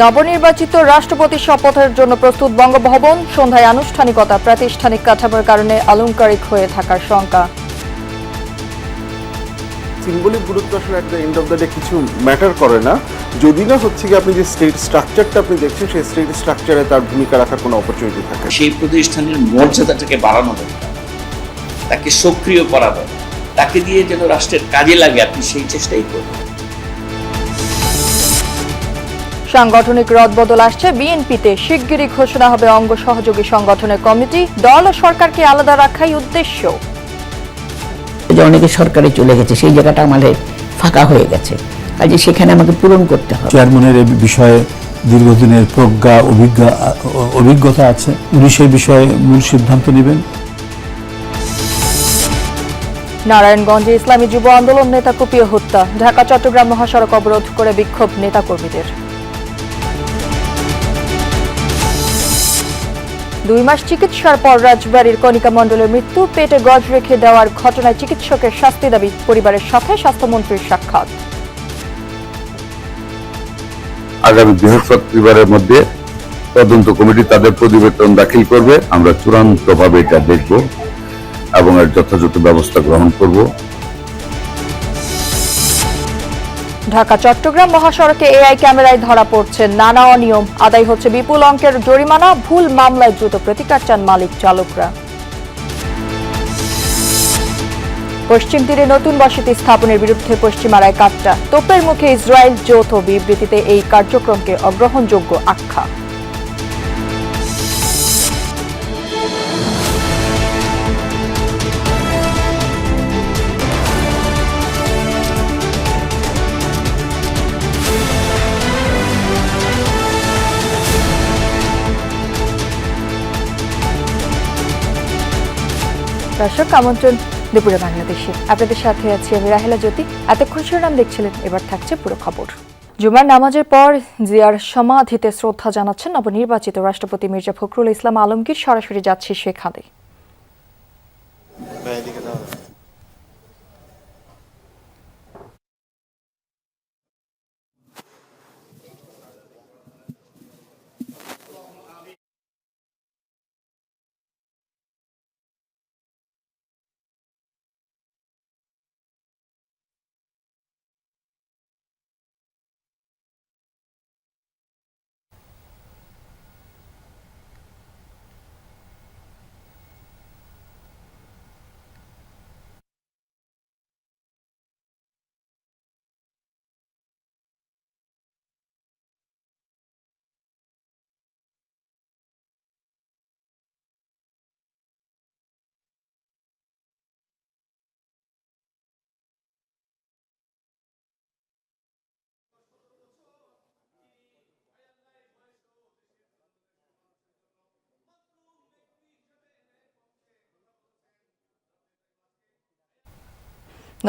নবনির্বাচিত রাষ্ট্রপতির শপথের জন্য প্রস্তুত বঙ্গভবন, সন্ধ্যায় আনুষ্ঠানিকতা। প্রাতিষ্ঠানিক কাঠামোর কারণে আলংকারিক হয়ে থাকার শঙ্কা। সিম্বলিক গুরুত্ব আসলে একটা এন্ড অফ দ্য ডে কিছু ম্যাটার করে না, যদি না হচ্ছে কি আপনি যে স্টেট স্ট্রাকচারটা আপনি দেখছেন সেই স্টেট স্ট্রাকচারে তার ভূমিকা রাখার কোনো অপরচুনিটি থাকে। সেই প্রতিষ্ঠানের মর্যাদাটাকে বাড়ানো দরকার, তাকে সক্রিয় করা দরকার, তাকে দিয়ে যেন রাষ্ট্রের কাজে লাগে, আপনি সেই চেষ্টাই করবেন। সাংগঠনিক রদবদল আসছে বিএনপিতে, শিগগিরই ঘোষণা হবে অঙ্গ সহযোগী সংগঠনের কমিটি। দল ও সরকারকে আলাদা রাখাই উদ্দেশ্য। অনেকে সরকারে চলে গেছে, সেই জায়গাটা আমাদের ফাঁকা হয়ে গেছে, কাজে সেখানে আমাকে পূরণ করতে হবে। চেয়ারম্যানের এই বিষয়ে দীর্ঘদিনের প্রজ্ঞা অভিজ্ঞতা আছে, উনি সেই বিষয়ে মূল সিদ্ধান্ত নেবেন। নারায়ণগঞ্জে ইসলামী যুব আন্দোলন নেতা কুপিয়ে হত্যা। ঢাকা চট্টগ্রাম মহাসড়ক অবরোধ করে বিক্ষোভ নেতাকর্মীদের। 2 মাস চিকিৎসার পর রাজবাড়ীর কণিকা মণ্ডলের মৃত্যু। পেটে গজ রেখে দেওয়ার ঘটনায় চিকিৎসকের শাস্তি দাবি। পরিবারের সাথে স্বাস্থ্যমন্ত্রীর সাক্ষাৎ। আগামী বৃহস্পতিবারের মধ্যে তদন্ত কমিটি তাদের প্রতিবেদন দাখিল করবে। আমরা চূড়ান্তভাবে এটা দেখব এবং এর যথাযথ ব্যবস্থা গ্রহণ করব। ঢাকা চট্টগ্রাম মহাসড়কে এআই ক্যামেরায় ধরা পড়ছে নানা অনিয়ম। আদায় হচ্ছে বিপুল অঙ্কের জরিমানা। ভুল মামলায় দ্রুত প্রতিকার চান মালিক চালকরা। পশ্চিম তীরে নতুন বসতি স্থাপনের বিরুদ্ধে পশ্চিমারায় কাট্টা। তোপের মুখে ইসরায়েল। যৌথ বিবৃতিতে এই কার্যক্রমকে অগ্রহণযোগ্য আখ্যা। দর্শক, আমন্ত্রণ দুপুরে বাংলাদেশে। আপনাদের সাথে আছি আমি রাহেলা জ্যোতি। এতক্ষণ শিরোনাম দেখছিলেন, এবার থাকছে পুরো খবর। জুমার নামাজের পর জিয়ার সমাধিতে শ্রদ্ধা জানাচ্ছেন নবনির্বাচিত রাষ্ট্রপতি মির্জা ফখরুল ইসলাম আলমগীর। সরাসরি যাচ্ছি সেখানে।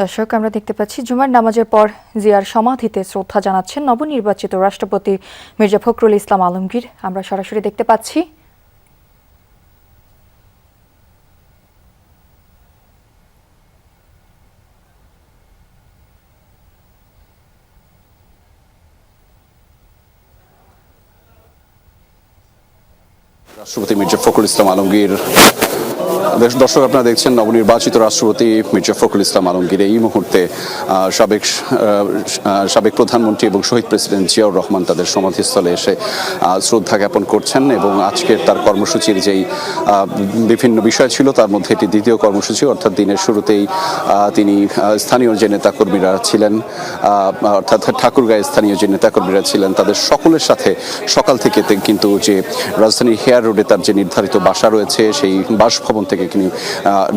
দর্শক, আমরা দেখতে পাচ্ছি জুমার নামাজের পর জিয়ার সমাধিতে শ্রদ্ধা জানাচ্ছেন নবনির্বাচিত রাষ্ট্রপতি মির্জা ফখরুল ইসলাম আলমগীর। আমরা সরাসরি দেখতে পাচ্ছি। রাষ্ট্রপতি মির্জা ফখরুল ইসলাম আলমগীর। দর্শক, আপনারা দেখছেন নবনির্বাচিত রাষ্ট্রপতি মির্জা ফখরুল ইসলাম আলমগীর এই মুহূর্তে সাবেক প্রধানমন্ত্রী এবং শহীদ প্রেসিডেন্ট জিয়াউর রহমান তাদের সমাধিস্থলে এসে শ্রদ্ধা জ্ঞাপন করছেন। এবং আজকের তার কর্মসূচির যেই বিভিন্ন বিষয় ছিল তার মধ্যে এটি দ্বিতীয় কর্মসূচি, অর্থাৎ দিনের শুরুতেই তিনি স্থানীয় যে নেতাকর্মীরা ছিলেন, অর্থাৎ ঠাকুরগাঁয়ে স্থানীয় যে নেতাকর্মীরা ছিলেন তাদের সকলের সাথে সকাল থেকে কিন্তু যে রাজধানীর হেয়ার রোডে তার যে নির্ধারিত বাসা রয়েছে সেই বাসভবন থেকে তিনি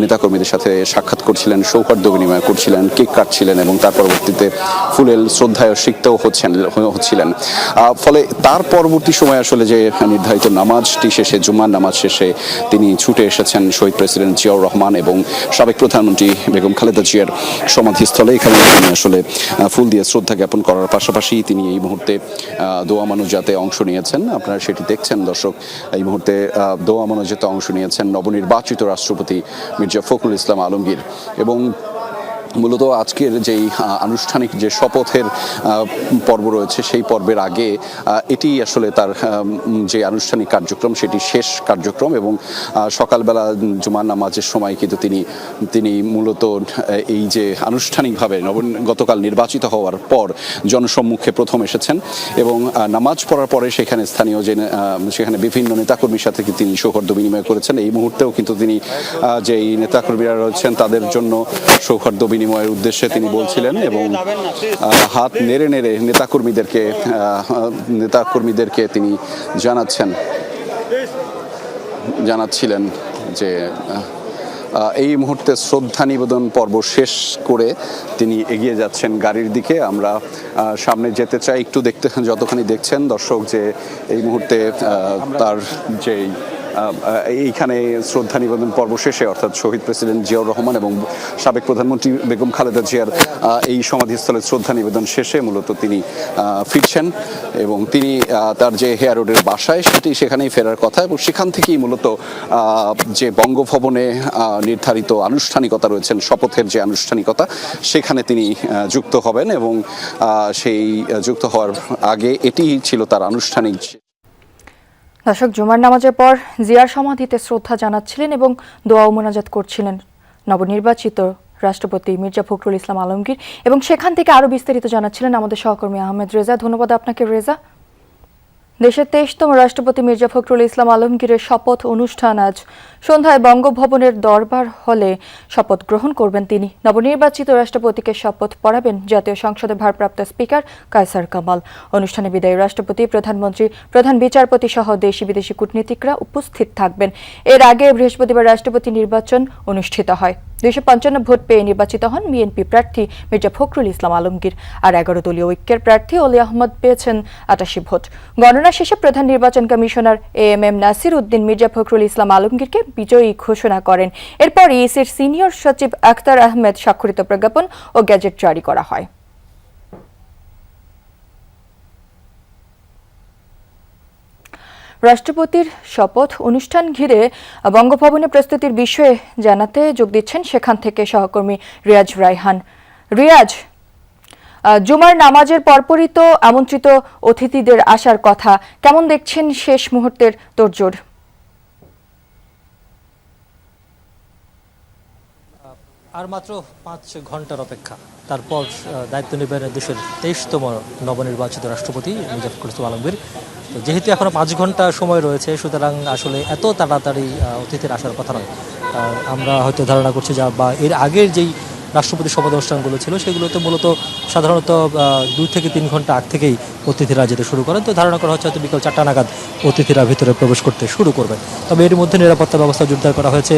নেতাকর্মীদের সাথে সাক্ষাৎ করছিলেন, সৌহার্দ্য বিনিময় করছিলেন, কেক কাটছিলেন এবং তার পরবর্তীতে ফুলেল শ্রদ্ধায় সিক্তও হচ্ছিলেন। ফলে তার পরবর্তী সময় আসলে যে নির্ধারিত নামাজটি শেষে, জুমার নামাজ শেষে তিনি ছুটে এসেছেন শহীদ প্রেসিডেন্ট জিয়াউর রহমান এবং সাবেক প্রধানমন্ত্রী বেগম খালেদা জিয়ার সমাধিস্থলে। এখানে তিনি আসলে ফুল দিয়ে শ্রদ্ধা জ্ঞাপন করার পাশাপাশি তিনি এই মুহূর্তে দোয়া মানজাতে অংশ নিয়েছেন। আপনারা সেটি দেখছেন দর্শক, এই মুহূর্তে দোয়া মানজাতে অংশ নিয়েছেন নবনির্বাচিত রাষ্ট্রপতি মির্জা ফখরুল ইসলাম আলমগীর। এবং মূলত আজকের যেই আনুষ্ঠানিক যে শপথের পর্ব রয়েছে সেই পর্বের আগে এটি আসলে তার যে আনুষ্ঠানিক কার্যক্রম সেটি শেষ কার্যক্রম এবং সকালবেলা জুমার নামাজের সময় কিন্তু তিনি মূলত এই যে আনুষ্ঠানিকভাবে গতকাল নির্বাচিত হওয়ার পর জনসম্মুখে প্রথম এসেছেন এবং নামাজ পড়ার পরে সেখানে বিভিন্ন নেতাকর্মীর সাথে তিনি সৌহার্দ্য বিনিময় করেছেন। এই মুহূর্তেও কিন্তু তিনি যেই নেতাকর্মীরা রয়েছেন তাদের জন্য সৌহার্দ্য বিনিময়ের উদ্দেশ্যে তিনি বলছিলেন এবং হাত নেড়ে নেড়ে নেতাকর্মীদেরকে তিনি জানাচ্ছিলেন যে এই মুহূর্তে শ্রদ্ধা নিবেদন পর্ব শেষ করে তিনি এগিয়ে যাচ্ছেন গাড়ির দিকে। আমরা সামনে যেতে চাই, একটু যতখানি দেখছেন দর্শক যে এই মুহূর্তে তার যেই এইখানে শ্রদ্ধা নিবেদন পর্ব শেষে অর্থাৎ শহীদ প্রেসিডেন্ট জিয়াউর রহমান এবং সাবেক প্রধানমন্ত্রী বেগম খালেদা জিয়ার এই সমাধিস্থলে শ্রদ্ধা নিবেদন শেষে মূলত তিনি ফিরছেন এবং তিনি তার যে হেয়ার রোডের বাসায় সেখানেই ফেরার কথা এবং সেখান থেকেই মূলত যে বঙ্গভবনে নির্ধারিত আনুষ্ঠানিকতা রয়েছেন, শপথের যে আনুষ্ঠানিকতা সেখানে তিনি যুক্ত হবেন এবং সেই যুক্ত হওয়ার আগে এটি ছিল তার আনুষ্ঠানিক। দর্শক, জুমার নামাজের পর জিয়ার সমাধিতে শ্রদ্ধা জানাচ্ছিলেন এবং দোয়া ও মোনাজাত করছিলেন নবনির্বাচিত রাষ্ট্রপতি মির্জা ফখরুল ইসলাম আলমগীর এবং সেখান থেকে আরও বিস্তারিত জানাচ্ছিলেন আমাদের সহকর্মী আহমেদ রেজা। ধন্যবাদ আপনাকে রেজা। দেশের 23তম রাষ্ট্রপতি মির্জা ফখরুল ইসলাম আলমগীরের শপথ অনুষ্ঠান আজ সন্ধ্যায় বঙ্গভবনের দরবার হলে শপথ গ্রহণ করবেন তিনি। নবনির্বাচিত রাষ্ট্রপতিকে শপথ পড়াবেন জাতীয় সংসদের ভারপ্রাপ্ত স্পিকার কায়সার কামাল। অনুষ্ঠানে বিদায়ী রাষ্ট্রপতি, প্রধানমন্ত্রী, প্রধান বিচারপতি সহ দেশি বিদেশি কূটনীতিকরা উপস্থিত থাকবেন। এর আগে বৃহস্পতিবার রাষ্ট্রপতি নির্বাচন অনুষ্ঠিত হয়। 255 ভোট পেয়ে নির্বাচিত হন বিএনপি প্রার্থী মির্জা ফখরুল ইসলাম আলমগীর, আর 11 দলীয় ঐক্যের প্রার্থী অলি আহমদ পেয়েছেন 88 ভোট। গণনা শেষে প্রধান নির্বাচন কমিশনার এএমএম নাসির উদ্দিন মির্জা ফখরুল ইসলাম আলমগীরকে বিজয়ী ঘোষণা করেন। এরপর ইসির সিনিয়র সচিব আখতার আহমেদ স্বাক্ষরিত প্রজ্ঞাপন ও গ্যাজেট জারি করা হয়। রাষ্ট্রপতির শপথ অনুষ্ঠান ঘিরে বঙ্গভবনে প্রস্তুতির বিষয়ে জানাতে যোগ দিচ্ছেন সেখান থেকে সহকর্মী রিয়াজ রায়হান। রিয়াজ, জুমার নামাজের পরপরই তো আমন্ত্রিত অতিথিদের আসার কথা, কেমন দেখছেন শেষ মুহূর্তের তোড়জোড়? আর মাত্র 5 ঘন্টার অপেক্ষা, তারপর দায়িত্ব নেবেন দেশের 23তম নবনির্বাচিত রাষ্ট্রপতি মির্জা ফখরুল ইসলাম আলমগীর। তো যেহেতু এখনো 5 ঘন্টা সময় রয়েছে, সুতরাং আসলে এত তাড়াতাড়ি অতিথির আসার কথা নয়। আমরা হয়তো ধারণা করছি বা এর আগের যেই রাষ্ট্রপতি শপথ অনুষ্ঠানগুলো ছিল সেগুলোতে মূলত সাধারণত 2 থেকে 3 ঘন্টা আগ থেকেই অতিথিরা যেতে শুরু করেন। তো ধারণা করা হচ্ছে হয়তো বিকাল 4টা নাগাদ অতিথিরা ভিতরে প্রবেশ করতে শুরু করবেন। তবে এর মধ্যে নিরাপত্তা ব্যবস্থা জোরদার করা হয়েছে।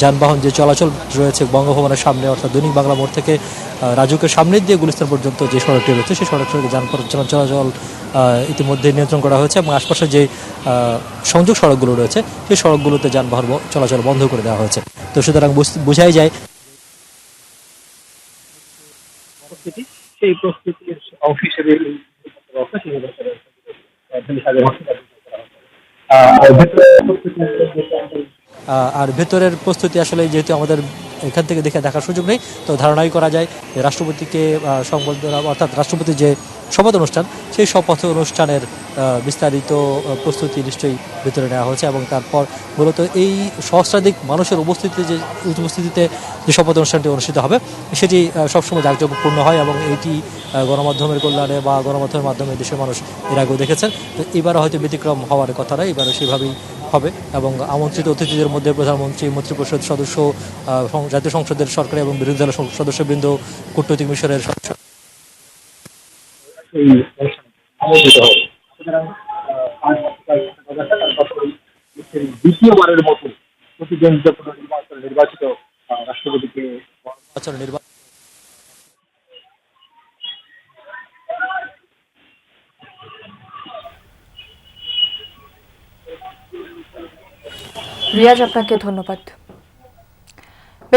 যানবাহন যে চলাচল রয়েছে বঙ্গভবনের সামনে অর্থাৎ দৈনিক বাংলা মোড় থেকে রাজুকের সামনের দিয়ে গুলিস্তান পর্যন্ত যে সড়কটি রয়েছে সেই সড়ক যানবাহন চলাচল ইতিমধ্যে নিয়ন্ত্রণ করা হয়েছে এবং আশপাশে যে সংযোগ সড়কগুলো রয়েছে সেই সড়কগুলোতে যানবাহন চলাচল বন্ধ করে দেওয়া হয়েছে। তো সুতরাং বোঝাই যায় সেই প্রস্তুতির অংশ হিসেবে আর ভেতরের প্রস্তুতি আসলে যেহেতু আমাদের এখান থেকে দেখার সুযোগ নেই, তো ধারণাই করা যায় রাষ্ট্রপতিকে সংবর্ধনা অর্থাৎ রাষ্ট্রপতির যে শপথ অনুষ্ঠান সেই শপথ অনুষ্ঠানের বিস্তারিত প্রস্তুতি নিশ্চয়ই ভেতরে নেওয়া হয়েছে এবং তারপর মূলত এই সহস্রাধিক মানুষের উপস্থিতিতে যে শপথ অনুষ্ঠানটি অনুষ্ঠিত হবে সেটি সবসময় জাঁকজমকপূর্ণ হয় এবং এইটি গণমাধ্যমের কল্যাণে বা গণমাধ্যমের মাধ্যমে দেশের মানুষ এর আগেও দেখেছেন। তো এবারও হয়তো ব্যতিক্রম হওয়ার কথা নয়, এবারও সেভাবেই হবে এবং আমন্ত্রিত অতিথিদের মধ্যে প্রধানমন্ত্রী, মন্ত্রিপরিষদ সদস্য, জাতীয় সংসদের সরকারি এবং বিরোধী দলের সদস্যবৃন্দ, কূটনৈতিক মিশনের সদস্য দ্বিতীয়বারের মতো নির্বাচিত রাষ্ট্রপতিকে রিয়াজ, আপনাকে ধন্যবাদ।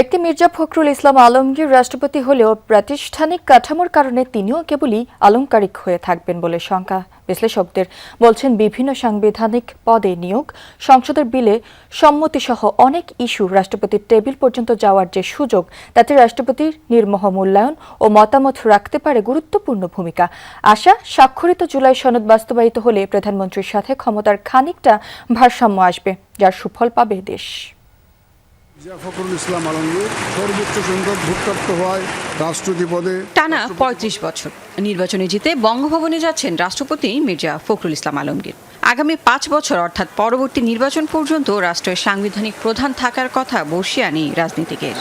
ব্যক্তি মির্জা ফখরুল ইসলাম আলমগীর রাষ্ট্রপতি হলেও প্রাতিষ্ঠানিক কাঠামোর কারণে তিনিও কেবলই আলংকারিক হয়ে থাকবেন বলে শঙ্কা বিশ্লেষকদের। বলছেন বিভিন্ন সাংবিধানিক পদে নিয়োগ, সংসদের বিলে সম্মতিসহ অনেক ইস্যু রাষ্ট্রপতির টেবিল পর্যন্ত যাওয়ার যে সুযোগ, তাতে রাষ্ট্রপতির নির্মোহ মূল্যায়ন ও মতামত রাখতে পারে গুরুত্বপূর্ণ ভূমিকা। আশা, স্বাক্ষরিত জুলাই সনদ বাস্তবায়িত হলে প্রধানমন্ত্রীর সাথে ক্ষমতার খানিকটা ভারসাম্য আসবে, যার সুফল পাবে দেশ। মির্জা ফখরুল ইসলাম আলমগীর সর্বোচ্চ সংখ্যক ভোটপ্রাপ্ত হওয়ায় রাষ্ট্রপতি পদে টানা ৩৫ বছর নির্বাচনে জিতে বঙ্গভবনে যাচ্ছেন রাষ্ট্রপতি মির্জা ফখরুল ইসলাম আলমগীর। আগামী ৫ বছর অর্থাৎ পরবর্তী নির্বাচন পর্যন্ত রাষ্ট্রের সাংবিধানিক প্রধান থাকার কথা বর্ষিয়ানি রাজনীতিকের।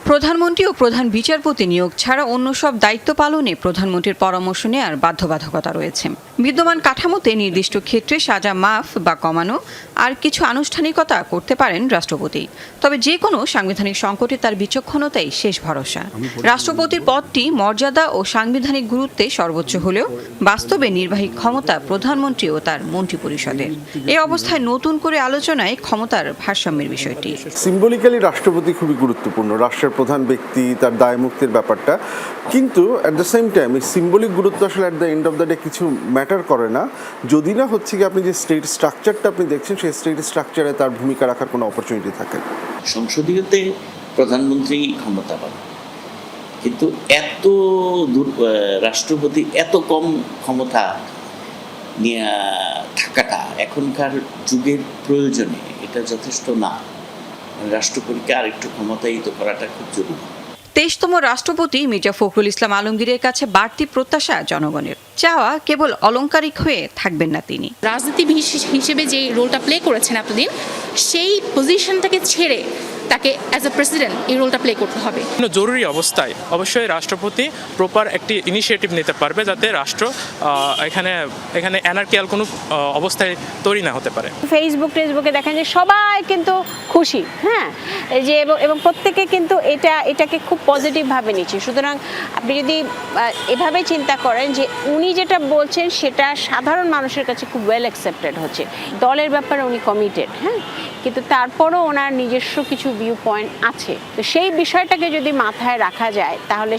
প্রধানমন্ত্রী ও প্রধান বিচারপতি নিয়োগ ছাড়া অন্য সব দায়িত্ব পালনে প্রধানমন্ত্রীর পরামর্শ নেওয়ার বাধ্যবাধকতা রয়েছে। বিদ্যমান কাঠামোতে নির্দিষ্ট ক্ষেত্রে সাজা মাফ বা কমানো আর কিছু আনুষ্ঠানিকতা করতে পারেন রাষ্ট্রপতি। তবে যে কোনো সাংবিধানিক সংকটে তার বিচক্ষণতাই শেষ ভরসা। রাষ্ট্রপতির পদটি মর্যাদা ও সাংবিধানিক গুরুত্বে সর্বোচ্চ হলেও বাস্তবে নির্বাহী ক্ষমতা প্রধানমন্ত্রী ও তার মন্ত্রিপরিষদের। এই অবস্থায় নতুন করে আলোচনায় ক্ষমতার ভারসাম্যের বিষয়টি। সিম্বলিক্যালি রাষ্ট্রপতি খুবই গুরুত্বপূর্ণ, রাষ্ট্রের প্রধান ব্যক্তি, তার দায় মুক্তির ব্যাপারটা। কিন্তু অ্যাট দ্য সেম টাইম এই সিম্বলিক গুরুত্ব আসলে at the end of the day কিছু ম্যাটার করে না যদি না হচ্ছে কি আপনি যে স্টেট স্ট্রাকচারটা আপনি দেখছেন সেই স্টেট স্ট্রাকচারে তার ভূমিকা রাখার কোনো অপরচুনিটি থাকে। সংসদীয়তে প্রধানমন্ত্রী ক্ষমতা পান, কিন্তু রাষ্ট্রপতি এত কম ক্ষমতা নিয়ে থাকাটা এখনকার যুগের প্রয়োজনে এটা যথেষ্ট না। রাষ্ট্রপতিকে আরেকটু ক্ষমতায়িত করাটা খুব জরুরি। ২৩তম রাষ্ট্রপতি মির্জা ফখরুল ইসলাম আলমগীরের কাছে বাড়তি প্রত্যাশা জনগণের। চাওয়া কেবল অলংকারিক হয়ে থাকবেন না তিনি। রাজনীতিবিদ হিসেবে যে রোলটা প্লে করেছেন এতদিন, সেই পজিশনটাকে ছেড়ে তাকে অ্যাজ এ প্রেসিডেন্ট এই রোলটা প্লে করতে হবে। জরুরি অবস্থায় অবশ্যই রাষ্ট্রপতি প্রপার একটি ইনিশিয়েটিভ নিতে পারবে যাতে রাষ্ট্র এখানে অ্যানার্কিয়াল কোনো অবস্থায় তৈরি না হতে পারে। ফেসবুকে দেখেন যে সবাই কিন্তু খুশি, হ্যাঁ, যে এবং প্রত্যেকে কিন্তু এটাকে খুব পজিটিভভাবে নিচ্ছে। সুতরাং আপনি যদি এভাবে চিন্তা করেন যে উনি যেটা বলছেন সেটা সাধারণ মানুষের কাছে খুব ওয়েল অ্যাকসেপ্টেড হচ্ছে। দলের ব্যাপারে উনি কমিটেড, হ্যাঁ, কিন্তু তারপরও ওনার নিজস্ব কিছু ভিউ পয়েন্ট আছে। তো সেই বিষয়টাকে যদি মাথায় রাখা যায় তাহলে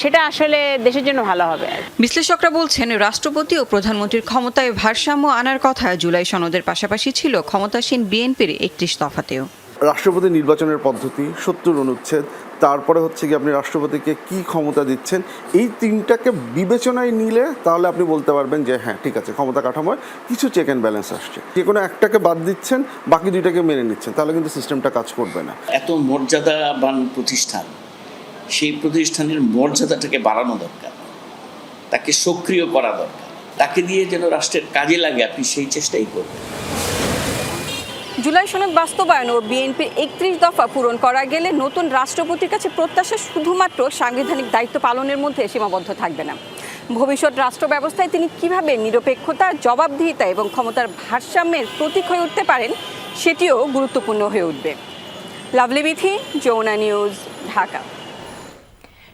সেটা আসলে দেশের জন্য ভালো হবে। বিশ্লেষকরা বলছেন রাষ্ট্রপতি ও প্রধানমন্ত্রীর ক্ষমতায় ভারসাম্য আনার কথা জুলাই সনদের পাশাপাশি ছিল ক্ষমতাসীন বিএনপির ৩১ দফাতেও। রাষ্ট্রপতি নির্বাচনের পদ্ধতি, ৭০ অনুচ্ছেদ, তারপরে হচ্ছে কি আপনি রাষ্ট্রপতিকে কি ক্ষমতা দিচ্ছেন, এই তিনটাকে বিবেচনায় নিলে তাহলে আপনি বলতে পারবেন যে হ্যাঁ ঠিক আছে, ক্ষমতা কাঠামোয় কিছু চেক অ্যান্ড ব্যালেন্স আসছে। যে কোনো একটাকে বাদ দিচ্ছেন, বাকি দুইটাকে মেনে নিচ্ছেন, তাহলে কিন্তু সিস্টেমটা কাজ করবে না। এত মর্যাদাবান প্রতিষ্ঠান, সেই প্রতিষ্ঠানের মর্যাদাটাকে বাড়ানো দরকার, তাকে সক্রিয় করা দরকার, তাকে দিয়ে যেন রাষ্ট্রের কাজে লাগে আপনি সেই চেষ্টাই করবেন। জুলাই সনদ বাস্তবায়ন ও বিএনপির ৩১ দফা পূরণ করা গেলে নতুন রাষ্ট্রপতির কাছে প্রত্যাশা শুধুমাত্র সাংবিধানিক দায়িত্ব পালনের মধ্যে সীমাবদ্ধ থাকবে না। ভবিষ্যৎ রাষ্ট্র ব্যবস্থায় তিনি কিভাবে নিরপেক্ষতা, জবাবদিহিতা এবং ক্ষমতার ভারসাম্যের প্রতীক হয়ে উঠতে পারেন সেটিও গুরুত্বপূর্ণ হয়ে উঠবে। লাভলি বিথি, যমুনা নিউজ, ঢাকা।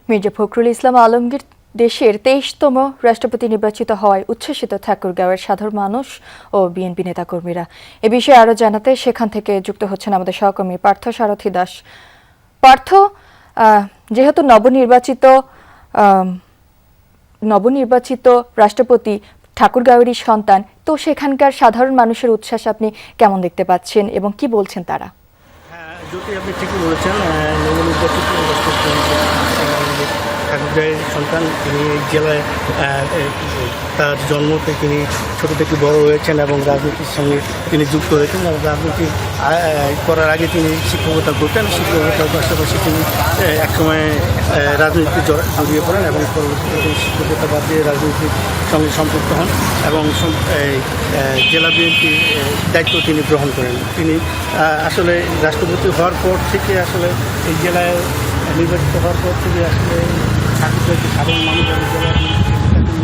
মির্জা ফখরুল ইসলাম আলমগীর দেশের ২৩তম রাষ্ট্রপতি নির্বাচিত হওয়ায় উচ্ছ্বসিত ঠাকুরগাঁওয়ের সাধারণ মানুষ ও বিএনপি নেতাকর্মীরা। এ বিষয়ে আরও জানাতে সেখান থেকে যুক্ত হচ্ছেন আমাদের সহকর্মী পার্থ সারথী দাস। পার্থ, যেহেতু নবনির্বাচিত রাষ্ট্রপতি ঠাকুরগাঁওয়েরই সন্তান, তো সেখানকার সাধারণ মানুষের উচ্ছ্বাস আপনি কেমন দেখতে পাচ্ছেন এবং কি বলছেন তারা? যদি আপনি ঠিকই বলেছেন, নবনির্বাচিত ঠাকুরগাঁয়ের সন্তান, তিনি এই জেলায় তার জন্ম থেকে তিনি ছোটো থেকে বড় হয়েছেন এবং রাজনীতির সঙ্গে তিনি যুক্ত হয়েছেন। রাজনীতি করার আগে তিনি শিক্ষকতা করতেন, শিক্ষকতার পাশাপাশি তিনি একসময় রাজনীতিতে জড়িয়ে পড়েন এবং পরবর্তীতে তিনি শিক্ষকতা বাদ দিয়ে রাজনীতির সঙ্গে সম্পৃক্ত হন এবং জেলা বিএনপির দায়িত্ব তিনি গ্রহণ করেন। তিনি আসলে রাষ্ট্রপতি হওয়ার পর থেকে আসলে এই জেলায় নির্বাচিত হওয়ার পর থেকে আসলে সাধারণ মানুষ এবং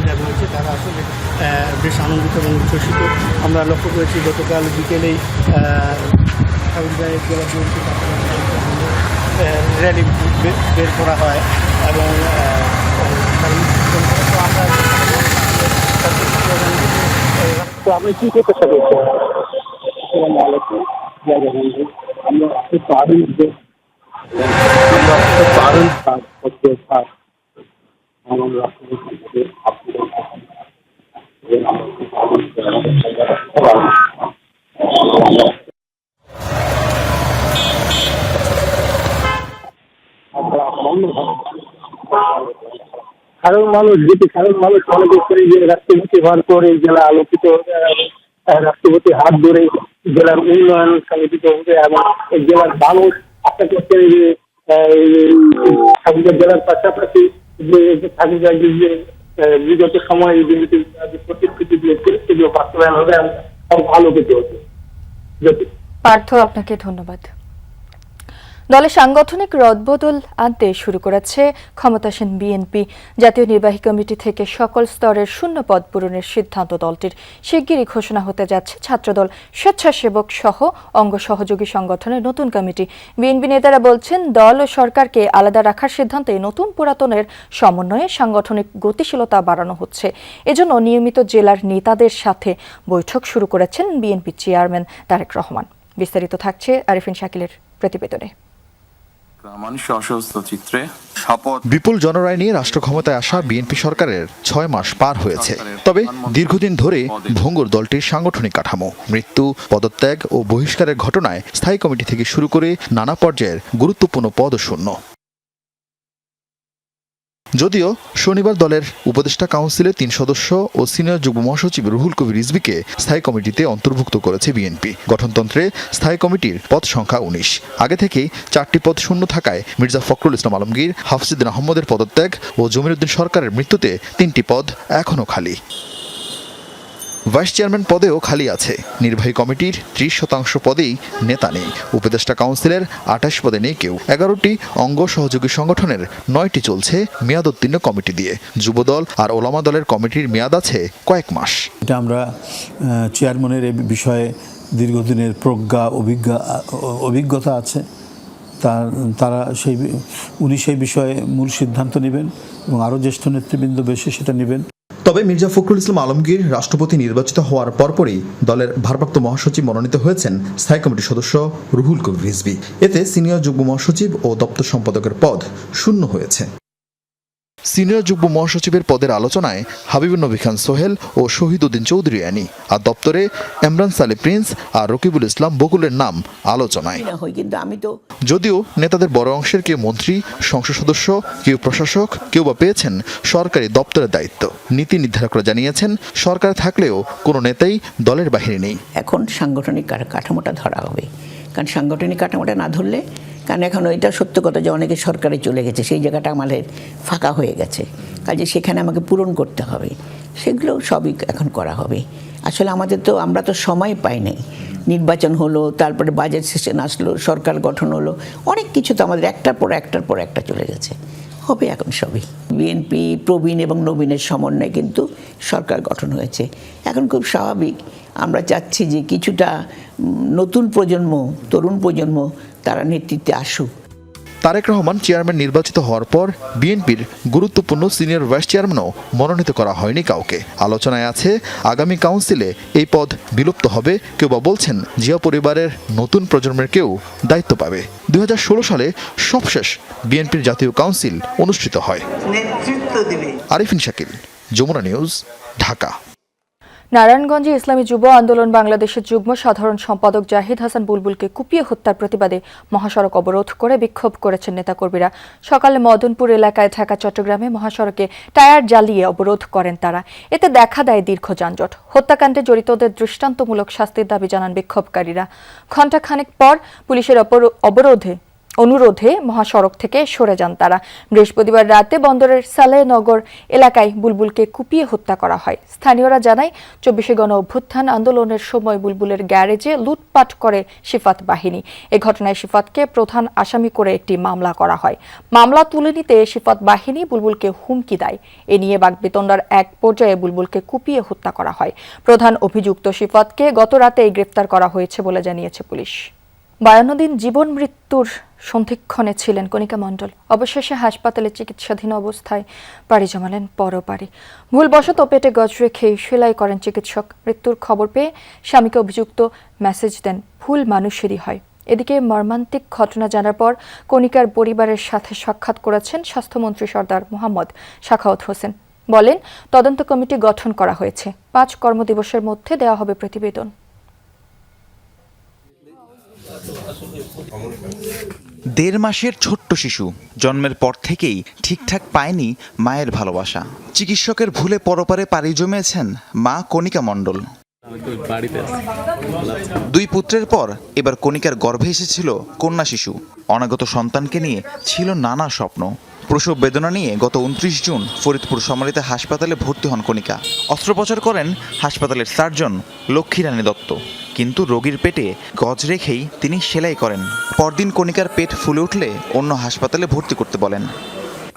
জেলা রয়েছে তারা আসলে বেশ আনন্দিত এবং উচ্ছ্বসিত। আমরা লক্ষ্য করেছি গতকাল বিকেলেই ঠাকুরগাঁয়ের জেলা বিএনপি র্যালি বের করা হয় এবং আপনি কী করতে চাইছেন? আসসালামু আলাইকুম। আমরা খুব দারুণ কাজ করতে চাই আমার রাষ্ট্রপতি সাধারণ মানুষ মনে করছেন যে রাষ্ট্রপতি হওয়ার পর এই জেলা আলোকিত রাষ্ট্রপতি হাত ধরে জেলার উন্নয়ন সংগঠিত হবে এবং এই জেলার মানুষ আশা করছেন যে ঠাকুরগাঁও জেলার পাশাপাশি যে ঠাকুরগাঁও যে বিগত সময়ে প্রতিশ্রুতি দিয়েছে সেগুলো বাস্তবায়ন হবে এবং আলোকিত হবে। পার্থ, আপনাকে ধন্যবাদ। দলে সাংগঠনিক রদবদল আনতে শুরু করেছে ক্ষমতাসীন বিএনপি। জাতীয় নির্বাহী কমিটি থেকে সকল স্তরের শূন্য পদ পূরণের সিদ্ধান্ত দলটির। শিগগিরই ঘোষণা হতে যাচ্ছে ছাত্রদল, স্বেচ্ছাসেবক সহ অঙ্গ সহযোগী সংগঠনের নতুন কমিটি। বিএনপি নেতারা বলছেন, দল ও সরকারকে আলাদা রাখার সিদ্ধান্তে নতুন পুরাতনের সমন্বয়ে সাংগঠনিক গতিশীলতা বাড়ানো হচ্ছে। এজন্য নিয়মিত জেলার নেতাদের সাথে বৈঠক শুরু করেছেন বিএনপি চেয়ারম্যান তারেক রহমান। বিস্তারিত থাকছে আরিফিন শাকিলের প্রতিবেদনে। বিপুল জনরায় নিয়ে রাষ্ট্র ক্ষমতায় আসা বিএনপি সরকারের 6 মাস পার হয়েছে। তবে দীর্ঘদিন ধরে ভঙ্গুর দলটির সাংগঠনিক কাঠামো, মৃত্যু, পদত্যাগ ও বহিষ্কারের ঘটনায় স্থায়ী কমিটি থেকে শুরু করে নানা পর্যায়ের গুরুত্বপূর্ণ পদও শূন্য। যদিও শনিবার দলের উপদেষ্টা কাউন্সিলের 3 সদস্য ও সিনিয়র যুগ্ম মহাসচিব রুহুল কবির রিজভীকে স্থায়ী কমিটিতে অন্তর্ভুক্ত করেছে বিএনপি। গঠনতন্ত্রে স্থায়ী কমিটির পদ সংখ্যা 19। আগে থেকেই 4টি পদ শূন্য থাকায় মির্জা ফখরুল ইসলাম আলমগীর, হাফিজউদ্দিন আহমদের পদত্যাগ ও জমির উদ্দিন সরকারের মৃত্যুতে 3টি পদ এখনও খালি। ভাইস চেয়ারম্যান পদেও খালি আছে। নির্বাহী কমিটির 30% পদেই নেতা নেই। উপদেষ্টা কাউন্সিলের 28 পদে নেই কেউ। 11টি অঙ্গ সহযোগী সংগঠনের 9টি চলছে মেয়াদোত্তীর্ণ কমিটি দিয়ে। যুবদল আর ওলামা দলের কমিটির মেয়াদ আছে কয়েক মাস। এটা আমরা চেয়ারম্যানের এই বিষয়ে দীর্ঘদিনের প্রজ্ঞা অভিজ্ঞতা আছে, উনি সেই বিষয়ে মূল সিদ্ধান্ত নেবেন এবং আরও জ্যেষ্ঠ নেতৃবৃন্দ বেশি সেটা নেবেন। তবে মির্জা ফখরুল ইসলাম আলমগীর রাষ্ট্রপতি নির্বাচিত হওয়ার পরপরই দলের ভারপ্রাপ্ত মহাসচিব মনোনীত হয়েছেন স্থায়ী কমিটির সদস্য রুহুল কবির রিজভী। এতে সিনিয়র যুগ্ম মহাসচিব ও দপ্তর সম্পাদকের পদ শূন্য হয়েছে। সিনিয়র যুগ্ম মহাসচিবের পদের আলোচনায় হাবিবুন নবী খান সোহেল ও শহীদ উদ্দিন চৌধুরী আনি, আর দপ্তরে ইমরান সালে প্রিন্স আর রকিবুল ইসলাম বকুলের নাম আলোচনায়। যদিও নেতাদের বড় অংশের কেউ মন্ত্রী, সংসদ সদস্য, কেউ প্রশাসক, কেউ বা পেয়েছেন সরকারি দপ্তরের দায়িত্ব। নীতি নির্ধারকরা জানিয়েছেন, সরকার থাকলেও কোনো নেতাই দলের বাহিরে নেই। এখন সাংগঠনিক কাঠামোটা ধরা হবে, কারণ সাংগঠনিক কাঠামোটা না ধরলে, কারণ এখন এটা সত্য কথা যে অনেকে সরকারে চলে গেছে, সেই জায়গাটা আমাদের ফাঁকা হয়ে গেছে, কাজে সেখানে আমাকে পূরণ করতে হবে। সেগুলো সবই এখন করা হবে। আসলে আমরা তো সময় পাই নাই। নির্বাচন হলো, তারপরে বাজেট সেশন আসলো, সরকার গঠন হলো, অনেক কিছু তো আমাদের একটার পর একটা চলে গেছে। হবে এখন সবই। বিএনপি প্রবীণ এবং নবীনের সমন্বয়ে কিন্তু সরকার গঠন হয়েছে। এখন খুব স্বাভাবিক আমরা চাচ্ছি যে কিছুটা নতুন প্রজন্ম, তরুণ প্রজন্ম তারা নেতৃত্বে আসুক। তারেক রহমান চেয়ারম্যান নির্বাচিত হওয়ার পর বিএনপির গুরুত্বপূর্ণ সিনিয়র ভাইস চেয়ারম্যানও মনোনীত করা হয়নি কাউকে। আলোচনায় আছে আগামী কাউন্সিলে এই পদ বিলুপ্ত হবে, কেউ বা বলছেন জিয়া পরিবারের নতুন প্রজন্মের কেউ দায়িত্ব পাবে। 2016 সালে সবশেষ বিএনপির জাতীয় কাউন্সিল অনুষ্ঠিত হয়। আরিফিন শাকিল, যমুনা নিউজ, ঢাকা। নারায়ণগঞ্জে ইসলামী যুব আন্দোলন বাংলাদেশের যুগ্ম সাধারণ সম্পাদক জাহিদ হাসান বুলবুলকে কুপিয়ে হত্যার প্রতিবাদে মহাসড়ক অবরোধ করে বিক্ষোভ করেছেন নেতাকর্মীরা। সকালে মদনপুর এলাকায় থাকা চট্টগ্রামে মহাসড়কে টায়ার জ্বালিয়ে অবরোধ করেন তারা। এতে দেখা দেয় দীর্ঘ যানজট। হত্যাকাণ্ডে জড়িতদের দৃষ্টান্তমূলক শাস্তির দাবি জানান বিক্ষোভকারীরা। ঘণ্টাখানেক পর পুলিশের অনুরোধে মহাসড়ক থেকে সরে যান তারা। বৃহস্পতিবার রাতে বন্দরের সালেহনগর এলাকায় বুলবুলকে কুপিয়ে হত্যা করা হয়। স্থানীয়রা জানায়, 24শে গণ অভ্যুত্থান আন্দোলনের সময় বুলবুলের গ্যারেজে লুটপাট করে শিফাত বাহিনী। এ ঘটনায় শিফাতকে প্রধান আসামি করে একটি মামলা করা হয়। মামলা তুলে নিতে শিফাত বাহিনী বুলবুলকে হুমকি দেয়। এ নিয়ে বাকবিতণ্ডার এক পর্যায়ে বুলবুলকে কুপিয়ে হত্যা করা হয়। প্রধান অভিযুক্ত শিফাতকে গত রাতেই গ্রেফতার করা হয়েছে বলে জানিয়েছে পুলিশ। 52 দিন জীবন মৃত্যুর সন্ধিক্ষণে ছিলেন কণিকা মণ্ডল। অবশেষে হাসপাতালে চিকিৎসাধীন অবস্থায় পাড়ি জমালেন পরপারে। ভুলবশত পেটে গজ রেখে সেলাই করেন চিকিৎসক। মৃত্যুর খবর পেয়ে স্বামীকে অভিযুক্ত মেসেজ দেন, ভুল মানুষেরই হয়। এদিকে মর্মান্তিক ঘটনা জানার পর কণিকার পরিবারের সাথে সাক্ষাৎ করেছেন স্বাস্থ্যমন্ত্রী সরদার মোহাম্মদ সাখাওয়াত হোসেন। বলেন, তদন্ত কমিটি গঠন করা হয়েছে, 5 কর্মদিবসের মধ্যে দেওয়া হবে প্রতিবেদন। 1.5 মাসের ছোট্ট শিশু জন্মের পর থেকেই ঠিকঠাক পায়নি মায়ের ভালোবাসা। চিকিৎসকের ভুলে পরপারে পাড়ি জমিয়েছেন মা কণিকা মণ্ডল। 2 পুত্রের পর এবার কণিকার গর্ভে এসেছিল কন্যা শিশু। অনাগত সন্তানকে নিয়ে ছিল নানা স্বপ্ন। প্রসব বেদনা নিয়ে গত 29 জুন ফরিদপুর সমারিতা হাসপাতালে ভর্তি হন কণিকা। অস্ত্রোপচার করেন হাসপাতালের সার্জন লক্ষ্মীরানী দত্ত, কিন্তু রোগীর পেটে গজ রেখেই তিনি সেলাই করেন। পরদিন কণিকার পেট ফুলে উঠলে অন্য হাসপাতালে ভর্তি করতে বলেন।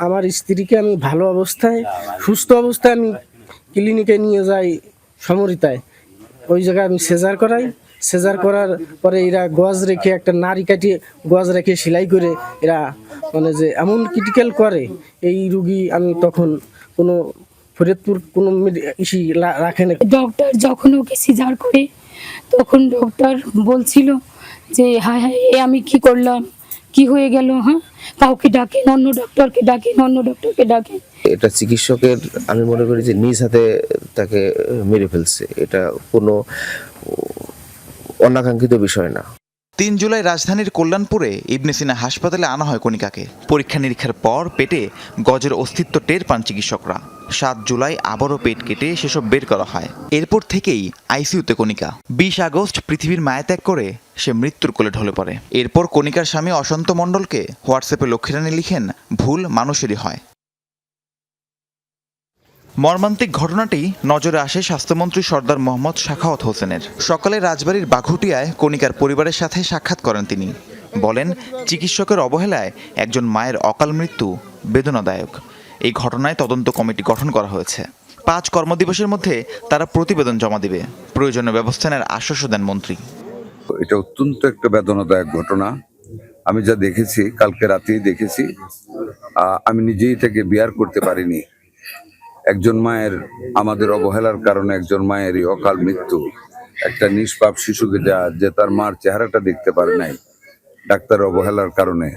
আমার স্ত্রীকে আমি ভালো অবস্থায় সুস্থ অবস্থায় আমি ক্লিনিকে নিয়ে যাই সমরিতায়। ওই জায়গায় আমি সেজার করাই। সেজার করার পরে এরা গজ রেখে একটা নাড়ি কাটিয়ে গজ রেখে সেলাই করে এরা মানে যে এমন ক্রিটিক্যাল করে, এই রুগী আমি তখন কোনো ফরিদপুর কোনো ইসি রাখে না। ডক্টর যখন ওকে সিজার করে তখন ডক্টর বলছিল যে হায় হায় আমি কি করলাম, কি হয়ে গেল, হ্যাঁ কাউকে ডাকেন, অন্য ডক্টরকে ডাকেন, অন্য ডক্টরকে ডাকেন। এটা চিকিৎসকের আমি মনে করি যে নিজ হাতে তাকে মেরে ফেলছে, এটা কোনো অনাকাঙ্ক্ষিত বিষয় না। 3 জুলাই রাজধানীর কল্যাণপুরে ইবনে সিনা হাসপাতালে আনা হয় কণিকাকে। পরীক্ষা নিরীক্ষার পর পেটে গজের অস্তিত্ব টের পান চিকিৎসকরা। 7 জুলাই আবারও পেট কেটে সেসব বের করা হয়। এরপর থেকেই আইসিইউতে কণিকা। 20 আগস্ট পৃথিবীর মায়া ত্যাগ করে সে মৃত্যুর কোলে ঢলে পড়ে। এরপর কণিকার স্বামী অসন্ত মণ্ডলকে হোয়াটসঅ্যাপে লক্ষ্মীরানী লিখেন, ভুল মানুষেরই হয়। মর্মান্তিক ঘটনাটি নজরে আসে স্বাস্থ্যমন্ত্রী সরদার মোহাম্মদ সাখাওয়াত হোসেনের। সকালে রাজবাড়ীর বাঘুটিয়ায় কণিকার পরিবারের সাথে সাক্ষাৎ করেন তিনি। বলেন, চিকিৎসকের অবহেলায় একজন মায়ের অকাল মৃত্যু বেদনাদায়ক। এই ঘটনায় তদন্ত কমিটি গঠন করা হয়েছে। 5 কর্মদিবসের মধ্যে তারা প্রতিবেদন জমা দিবে। প্রয়োজনীয় ব্যবস্থা নেওয়ার আশ্বাস দেন মন্ত্রী। এটা অত্যন্ত একটা বেদনাদায়ক ঘটনা। আমি যা দেখেছি, কালকে রাতেই দেখেছি, আমি নিজেই থেকে বিয়ার করতে পারিনি। একজন মায়ের আমাদের অবহেলার কারণে একজন মায়েরই অকাল মৃত্যু। একটা নিষ্পাপ শিশুকে যে তার মার চেহারাটা দেখতে পারে নাই, ডাক্তারের অবহেলার কারণে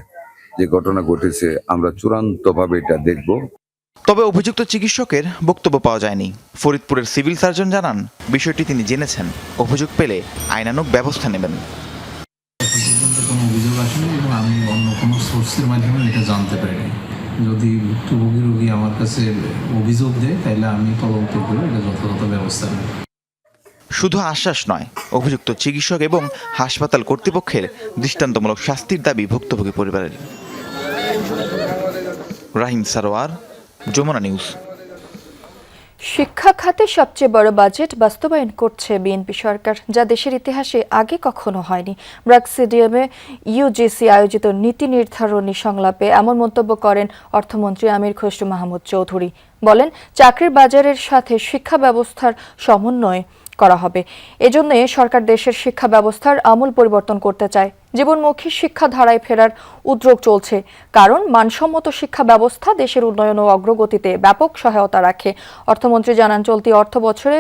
যে ঘটনা ঘটেছে, আমরা চূড়ান্তভাবে এটা দেখব। তবে অভিযুক্ত চিকিৎসকের বক্তব্য পাওয়া যায়নি। ফরিদপুরের সিভিল সার্জন জানান, বিষয়টি তিনি জেনেছেন, অভিযোগ পেলে আইনানুগ ব্যবস্থা নেবেন। কোনো অভিযোগ আসেনি এবং আমি অন্য কোনো সোর্সের মাধ্যমে এটা জানতে পারিনি। যদি ভুক্তভোগী রোগী আমার কাছে অভিযোগ দেয় তাহলে আমি তদন্ত করে এটা যথাযথ ব্যবস্থা নেব। শুধু আশ্বাস নয়, অভিযুক্ত চিকিৎসক এবং হাসপাতাল কর্তৃপক্ষের দৃষ্টান্তমূলক শাস্তির দাবি ভুক্তভোগী পরিবারের। রাহিম সারোয়ার, যমুনা নিউজ। শিক্ষা খাতে সবচেয়ে বড় বাজেট বাস্তবায়ন করছে বিএনপি সরকার, যা দেশের ইতিহাসে আগে কখনো হয়নি। ব্র্যাক স্টেডিয়ামে ইউজিসি আয়োজিত নীতি নির্ধারণী সংলাপে এমন মন্তব্য করেন অর্থমন্ত্রী আমির খসরু মাহমুদ চৌধুরী। বলেন, চাকরির বাজারের সাথে শিক্ষা ব্যবস্থার সমন্বয় করা হবে। এজন্য সরকার দেশের শিক্ষা ব্যবস্থার আমূল পরিবর্তন করতে চায়। জীবনমুখী শিক্ষা ধারায় ফেরার উদ্যোগ চলছে, কারণ মানসম্মত শিক্ষা ব্যবস্থা দেশের উন্নয়ন ও অগ্রগতিতে ব্যাপক সহায়তা রাখে। অর্থমন্ত্রী জানান, চলতি অর্থ বছরে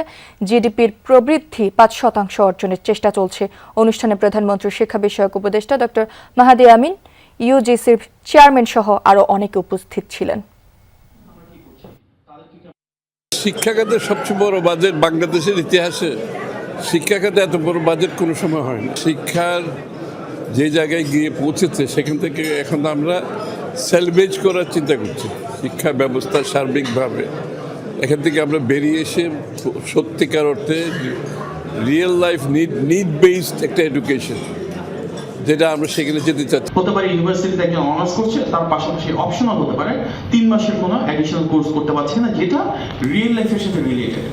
জিডিপির প্রবৃদ্ধি 5% অর্জনের চেষ্টা চলছে। অনুষ্ঠানে প্রধানমন্ত্রীর শিক্ষা বিষয়ক উপদেষ্টা ডক্টর মাহাদি আমিন, ইউজিসির চেয়ারম্যান সহ আরও অনেকে উপস্থিত ছিলেন। শিক্ষা খাতের সবচেয়ে বড় বাজেট বাংলাদেশের ইতিহাসে, শিক্ষা খাতে এত বড় বাজেট কোনো সময় হয় না। শিক্ষার যে জায়গায় গিয়ে পৌঁছেছে সেখান থেকে এখন আমরা সেলভেজ করার চিন্তা করছি। শিক্ষা ব্যবস্থা সার্বিকভাবে এখান থেকে আমরা বেরিয়ে এসে সত্যিকার অর্থে রিয়েল লাইফ নিড বেসড একটা এডুকেশন, যেটা আমরা সেখানে যেতে চাচ্ছি। হতে পারে ইউনিভার্সিটিতে একজন অনার্স করছে, তার পাশাপাশি অপশনাল হতে পারে 3 মাসের কোনো অ্যাডিশনাল কোর্স করতে পারছে না, যেটা রিয়েল লাইফের সাথে রিলেটেড।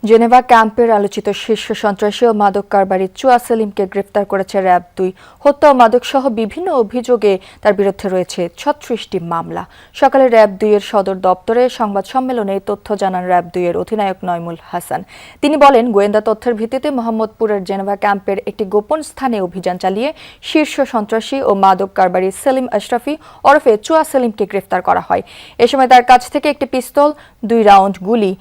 জেনেভা ক্যাম্পের আলোচিত শীর্ষ সন্ত্রাসী ও মাদক কারবারি চুয়া সেলিমকে গ্রেফতার করেছে র্যাব-2। হত্যা ও মাদকসহ বিভিন্ন অভিযোগে তার বিরুদ্ধে রয়েছে 36টি মামলা। সকালে র্যাব-2 এর সদর দপ্তরে সংবাদ সম্মেলনে এই তথ্য জানান র্যাব-2 এর অধিনায়ক নয়মুল হাসান। তিনি বলেন, গোয়েন্দা তথ্যের ভিত্তিতে মোহাম্মদপুরের জেনেভা ক্যাম্পের একটি গোপন স্থানে অভিযান চালিয়ে শীর্ষ সন্ত্রাসী ও মাদক কারবারি সেলিম আশরাফি ওরফে চুয়া সেলিমকে গ্রেফতার করা হয়। এ সময় তার কাছ থেকে একটি পিস্তল, 2 রাউন্ড গুলি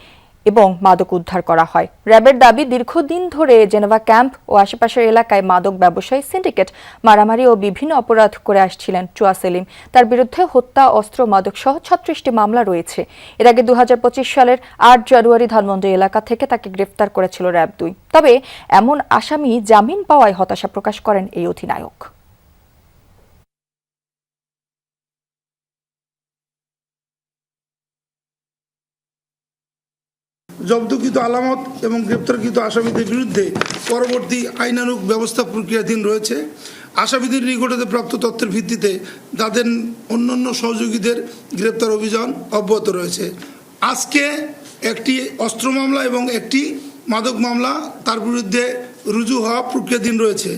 এবং মাদক উদ্ধার করা হয়। র্যাবের দাবি, দীর্ঘদিন ধরে জেনেভা ক্যাম্প ও আশেপাশের এলাকায় মাদক ব্যবসায়ী সিন্ডিকেট মারামারি ও বিভিন্ন অপরাধ করে আসছিলেন চুয়া সেলিম। তার বিরুদ্ধে হত্যা, অস্ত্র, মাদক সহ 36টি মামলা রয়েছে। এর আগে 2025 সালের 8 জানুয়ারি ধানমন্ডি এলাকা থেকে তাকে গ্রেফতার করেছিল র্যাব-2। তবে এমন আসামি জামিন পাওয়ায় হতাশা প্রকাশ করেন এই অধিনায়ক। জব্দকৃত আলামত এবং গ্রেপ্তারকৃত আসামিদের বিরুদ্ধে পরবর্তী আইনানুগ ব্যবস্থা প্রক্রিয়াধীন রয়েছে। আসামিদের নিকটতে প্রাপ্ত তথ্যের ভিত্তিতে তাদের অন্যান্য সহযোগীদের গ্রেপ্তার অভিযান অব্যাহত রয়েছে। আজকে একটি অস্ত্র মামলা এবং একটি মাদক মামলা তার বিরুদ্ধে রুজু হওয়া প্রক্রিয়াধীন রয়েছে।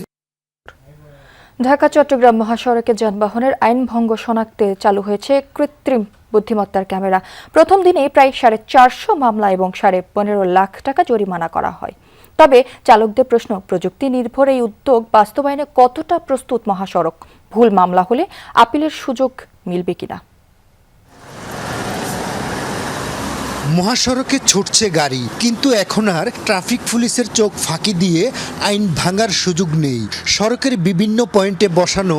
ঢাকা চট্টগ্রাম মহাসড়কে যানবাহনের আইন ভঙ্গ শনাক্তে চালু হয়েছে কৃত্রিম বুদ্ধিমত্তার ক্যামেরা। প্রথম দিনে প্রায় 450 মামলা এবং 15.5 লাখ টাকা জরিমানা করা হয়। তবে চালকদের প্রশ্ন, প্রযুক্তি নির্ভর এই উদ্যোগ বাস্তবায়নে কতটা প্রস্তুত মহাসড়ক? ভুল মামলা হলে আপিলের সুযোগ মিলবে কিনা? মহাসড়কে ছুটছে গাড়ি, কিন্তু এখন আর ট্রাফিক পুলিশের চোখ ফাঁকি দিয়ে আইন ভাঙার সুযোগ নেই। সড়কের বিভিন্ন পয়েন্টে বসানো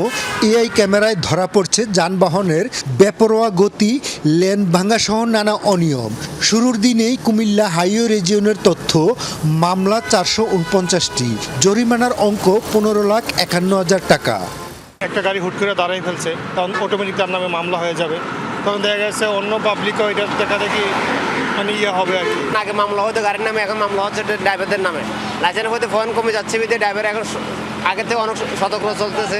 এআই ক্যামেরায় ধরা পড়ছে যানবাহনের বেপরোয়া গতি, লেন ভাঙা সহ নানা অনিয়ম। শুরুর দিনেই কুমিল্লা হাইওয়ে রিজিয়নের তথ্য, মামলা 449টি, জরিমানার অঙ্ক 15,51,000 টাকা। একটা গাড়ি হুট করে দাঁড়াই ফেলছে, তখন অটোমেটিক তার নামে মামলা হয়ে যাবে। তখন দেখা গেছে অন্য পাবলিকও এটা দেখা দেখি হবে আর কি। আগে মামলা হতো গাড়ির নামে, এখন মামলা হচ্ছে ড্রাইভারদের নামে। লাইসেন্স হতে ফোন কমে যাচ্ছে, বিধে ড্রাইভার এখন আগে থেকে অনেক সতর্ক চলতেছে।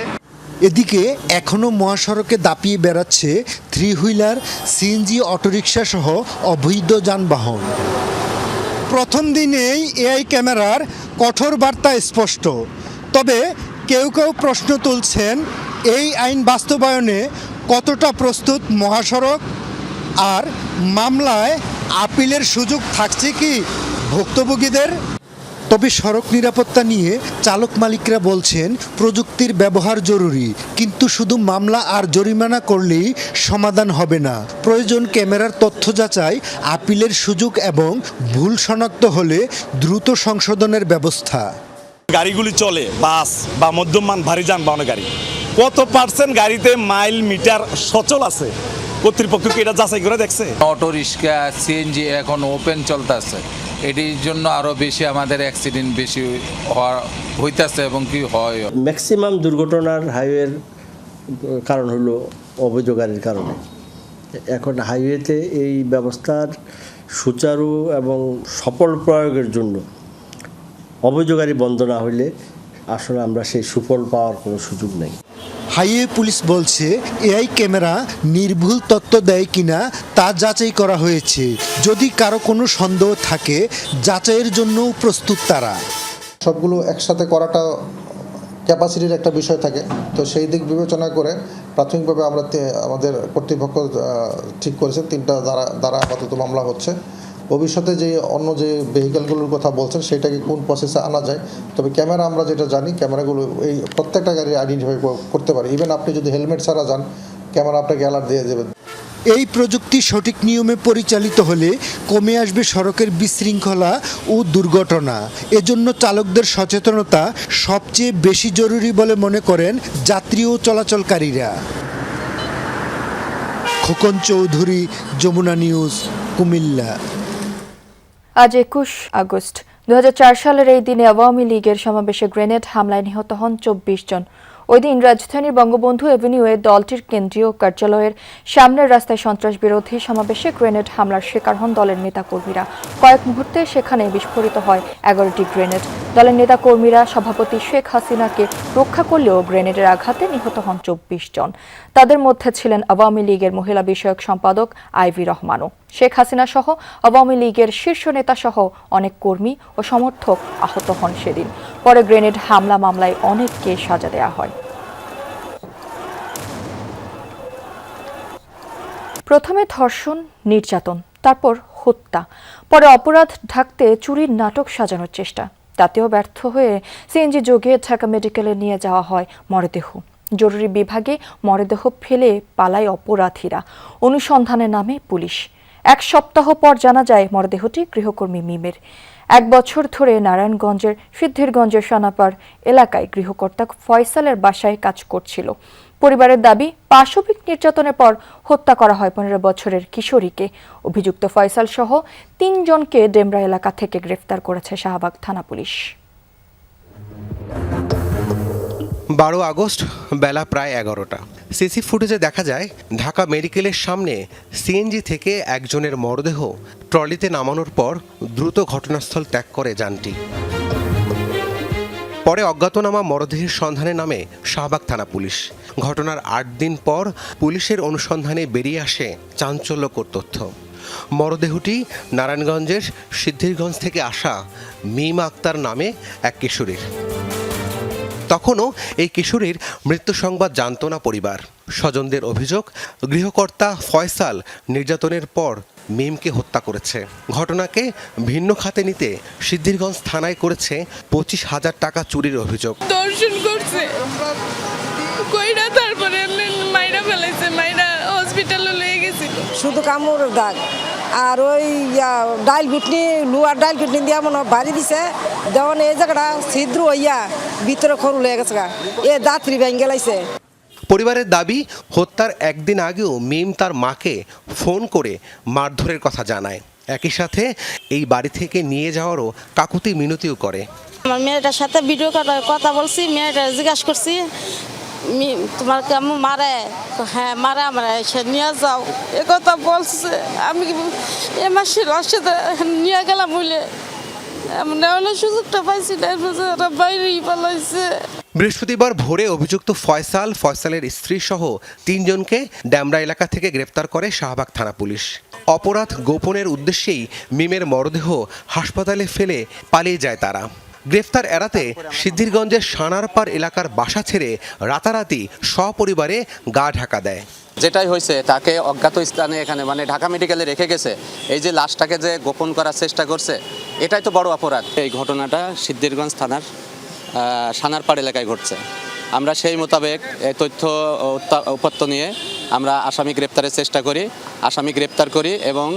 এদিকে এখনো মহাসড়কে দাপিয়ে বেড়াচ্ছে 3 হুইলার, সিএনজি, অটোরিকশা সহ অবৈধ যানবাহন। প্রথম দিনেই এআই ক্যামেরার কঠোর বার্তা স্পষ্ট। তবে কেউ কেউ প্রশ্ন তুলছেন, এই আইন বাস্তবায়নে কতটা প্রস্তুত মহাসড়ক? আর মামলায় আপিলের সুযোগ থাকছে কি ভুক্তভোগীদের? তবে সড়ক নিরাপত্তা নিয়ে চালক মালিকরা বলছেন, প্রযুক্তির ব্যবহার জরুরি, কিন্তু শুধু মামলা আর জরিমানা করলেই সমাধান হবে না। প্রয়োজন ক্যামেরার তথ্য যাচাই, আপিলের সুযোগ এবং ভুল শনাক্ত হলে দ্রুত সংশোধনের ব্যবস্থা। গাড়িগুলি চলে বাস বা মধ্যমান ভারী যানবাহনের গাড়ি, কত পার্সেন্ট গাড়িতে মাইল মিটার সচল আছে? কর্তৃপক্ষ কি এটা যাচাই করে দেখছে? অটো রিক্সা, সিএনজি এখন ওপেন চলতেছে, এটির জন্য আরো বেশি আমাদের অ্যাক্সিডেন্ট বেশি হইতেছে এবং কি হয়। ম্যাক্সিমাম দুর্ঘটনার হাইওয়ের কারণ হলো অবৈধ গাড়ির কারণে। এখন হাইওয়েতে এই ব্যবস্থার সুচারু এবং সফল প্রয়োগের জন্য অবৈধ গাড়ি বন্ধ না হলে আসলে আমরা সেই সুফল পাওয়ার কোনো সুযোগ নেই। হাইওয়ে পুলিশ বলছে, এআই ক্যামেরা নির্ভুল তথ্য দেয় কিনা তা যাচাই করা হয়েছে। যদি কারো কোনো সন্দেহ থাকে, যাচাইয়ের জন্যও প্রস্তুত তারা। সবগুলো একসাথে করাটা ক্যাপাসিটির একটা বিষয় থাকে, তো সেই দিক বিবেচনা করে প্রাথমিকভাবে আমাদের কর্তৃপক্ষ ঠিক করেছে 3টা দ্বারা আপাতত মামলা হচ্ছে। ভবিষ্যতে যে অন্য যে ভেহিকেলগুলোর কথা বলছেন সেটাকে কোন প্রসেসে আনা যায়। তবে ক্যামেরা আমরা যেটা জানি, ক্যামেরাগুলো এই প্রত্যেকটা গাড়ি আইডেন্টিফাই করতে পারে। ইভেন আপনি যদি হেলমেট ছাড়া যান, ক্যামেরা আপনাকে অ্যালার্ট দিয়ে দেবে। এই প্রযুক্তি সঠিক নিয়মে পরিচালিত হলে কমে আসবে সড়কের বিশৃঙ্খলা ও দুর্ঘটনা। এজন্য চালকদের সচেতনতা সবচেয়ে বেশি জরুরি বলে মনে করেন যাত্রী ও চলাচলকারীরা। খোকন চৌধুরী, যমুনা নিউজ, কুমিল্লা। আজ 21 আগস্ট 2004 সালের এই দিনে আওয়ামী লীগের সমাবেশে গ্রেনেড হামলায় নিহত হন 24 জন। ওই দিন রাজধানীর বঙ্গবন্ধু এভিনিউয়ে দলটির কেন্দ্রীয় কার্যালয়ের সামনের রাস্তায় সন্ত্রাস বিরোধী সমাবেশে গ্রেনেড হামলার শিকার হন দলের নেতাকর্মীরা। কয়েক মুহূর্তে সেখানে বিস্ফোরিত হয় 11টি গ্রেনেড। দলের নেতাকর্মীরা সভাপতি শেখ হাসিনাকে রক্ষা করলেও গ্রেনেডের আঘাতে নিহত হন 24 জন। তাদের মধ্যে ছিলেন আওয়ামী লীগের মহিলা বিষয়ক সম্পাদক আইভি রহমানও। শেখ হাসিনা সহ আওয়ামী লীগের শীর্ষ নেতা সহ অনেক কর্মী ও সমর্থক আহত হন সেদিন। পরে গ্রেনেড হামলা মামলায় অনেককে সাজা দেওয়া হয়। প্রথমে ধর্ষণ, নির্যাতন, তারপর হত্যা, পরে অপরাধ ঢাকতে চুরির নাটক সাজানোর চেষ্টা। তাতেও ব্যর্থ হয়ে সিএনজি যোগে ঢাকা মেডিকেলে নিয়ে যাওয়া হয় মরদেহ। জরুরি বিভাগে মরদেহ ফেলে পালায় অপরাধীরা। অনুসন্ধানের নামে পুলিশ। 1 সপ্তাহ পর জানা যায় মরদেহটি গৃহকর্মী মিমের। 1 বছর ধরে নারায়ণগঞ্জের সিদ্ধিরগঞ্জের সানাপাড় এলাকায় গৃহকর্তা ফয়সালের বাসায় কাজ করছিল। পরিবারের দাবি, পাশবিক নির্যাতনের পর হত্যা করা হয় 15 বছরের কিশোরীকে। অভিযুক্ত ফয়সাল সহ 3 জনকে ডেমরা এলাকা থেকে গ্রেফতার করেছে শাহবাগ থানা পুলিশ। 12 আগস্ট বেলা প্রায় 11টা। সিসি ফুটেজে দেখা যায় ঢাকা মেডিকেলের সামনে সিএনজি থেকে একজনের মরদেহ ট্রলিতে নামানোর পর দ্রুত ঘটনাস্থল ত্যাগ করে যানটি। পরে অজ্ঞাতনামা মরদেহের সন্ধানে নামে শাহবাগ থানা পুলিশ। ঘটনার 8 দিন পর পুলিশের অনুসন্ধানে বেরিয়ে আসে চাঞ্চল্যকর তথ্য। মরদেহটি নারায়ণগঞ্জের সিদ্ধিরগঞ্জ থেকে আসা মিম আক্তার নামে এক কিশোরীর। তখনও এই কিশোরীর মৃত্যু সংবাদ জানত না পরিবার। স্বজনদের অভিযোগ, গৃহকর্তা ফয়সাল নির্যাতনের পর মিমকে হত্যা করেছে। ঘটনাকে ভিন্ন খাতে নিতে সিদ্ধিরগঞ্জ থানায় করেছে 25,000 টাকা চুরির অভিযোগ। দর্শন করছে কইরা, তারপরে মাইরা ফেলাইছে, মাইরা হসপিটালে লয়ে গেছিল। শুধু কামড়ের দাগ আর ওই ডাইল গুটনি, লুয়ার ডাইল গুটনি দিয়া মনে বাড়ি দিছে। যেমন এই জায়গাটা ছিদ্র হইয়া ভিতরে খরু লেগে গেছে, এ দাঁতরি ভেঙে লাইছে। পরিবারের দাবি, হত্যার 1 দিন আগেও মিম তার মাকে ফোন করে মারধরের কথা জানায়। একই সাথে এই বাড়ি থেকে নিয়ে যাওয়ারও কাকুতি মিনতিও করে। আমার মেয়েটার সাথে ভিডিও কথা বলছি, মেয়েটা জিজ্ঞাসা করছি তোমার কেমন মারে? হ্যাঁ মারে, আমরা এসে নিয়ে যাও, এ কথা বলছে। আমি এ মাসের সাথে নিয়ে গেলাম বলে এমন সুযোগটা পাইছি না, বাইরেই পালাইছে। বৃহস্পতিবার ভোরে অভিযুক্ত ফয়সালের স্ত্রী সহ 3 জনকে ডেমরা এলাকা থেকে গ্রেফতার করে শাহবাগ থানা পুলিশ। অপরাধ গোপনের উদ্দেশ্যেই মিমের মরদেহ হাসপাতালে ফেলে পালিয়ে যায় তারা। গ্রেফতার এড়াতে সিদ্ধিরগঞ্জের সানারপাড় এলাকার বাসা ছেড়ে রাতারাতি সপরিবারে গা ঢাকা দেয়। যেটাই হয়েছে তাকে অজ্ঞাত স্থানে এখানে মানে ঢাকা মেডিকেলে রেখে গেছে। এই যে লাশটাকে যে গোপন করার চেষ্টা করছে, এটাই তো বড় অপরাধ। এই ঘটনাটা সিদ্ধিরগঞ্জ থানার সানারপাড় এলাকায় ঘটছে। আমরা সেই মোতাবেক তথ্য উপাত্ত নিয়ে আমরা আসামি গ্রেপ্তারের চেষ্টা করি, আসামি গ্রেপ্তার করি এবং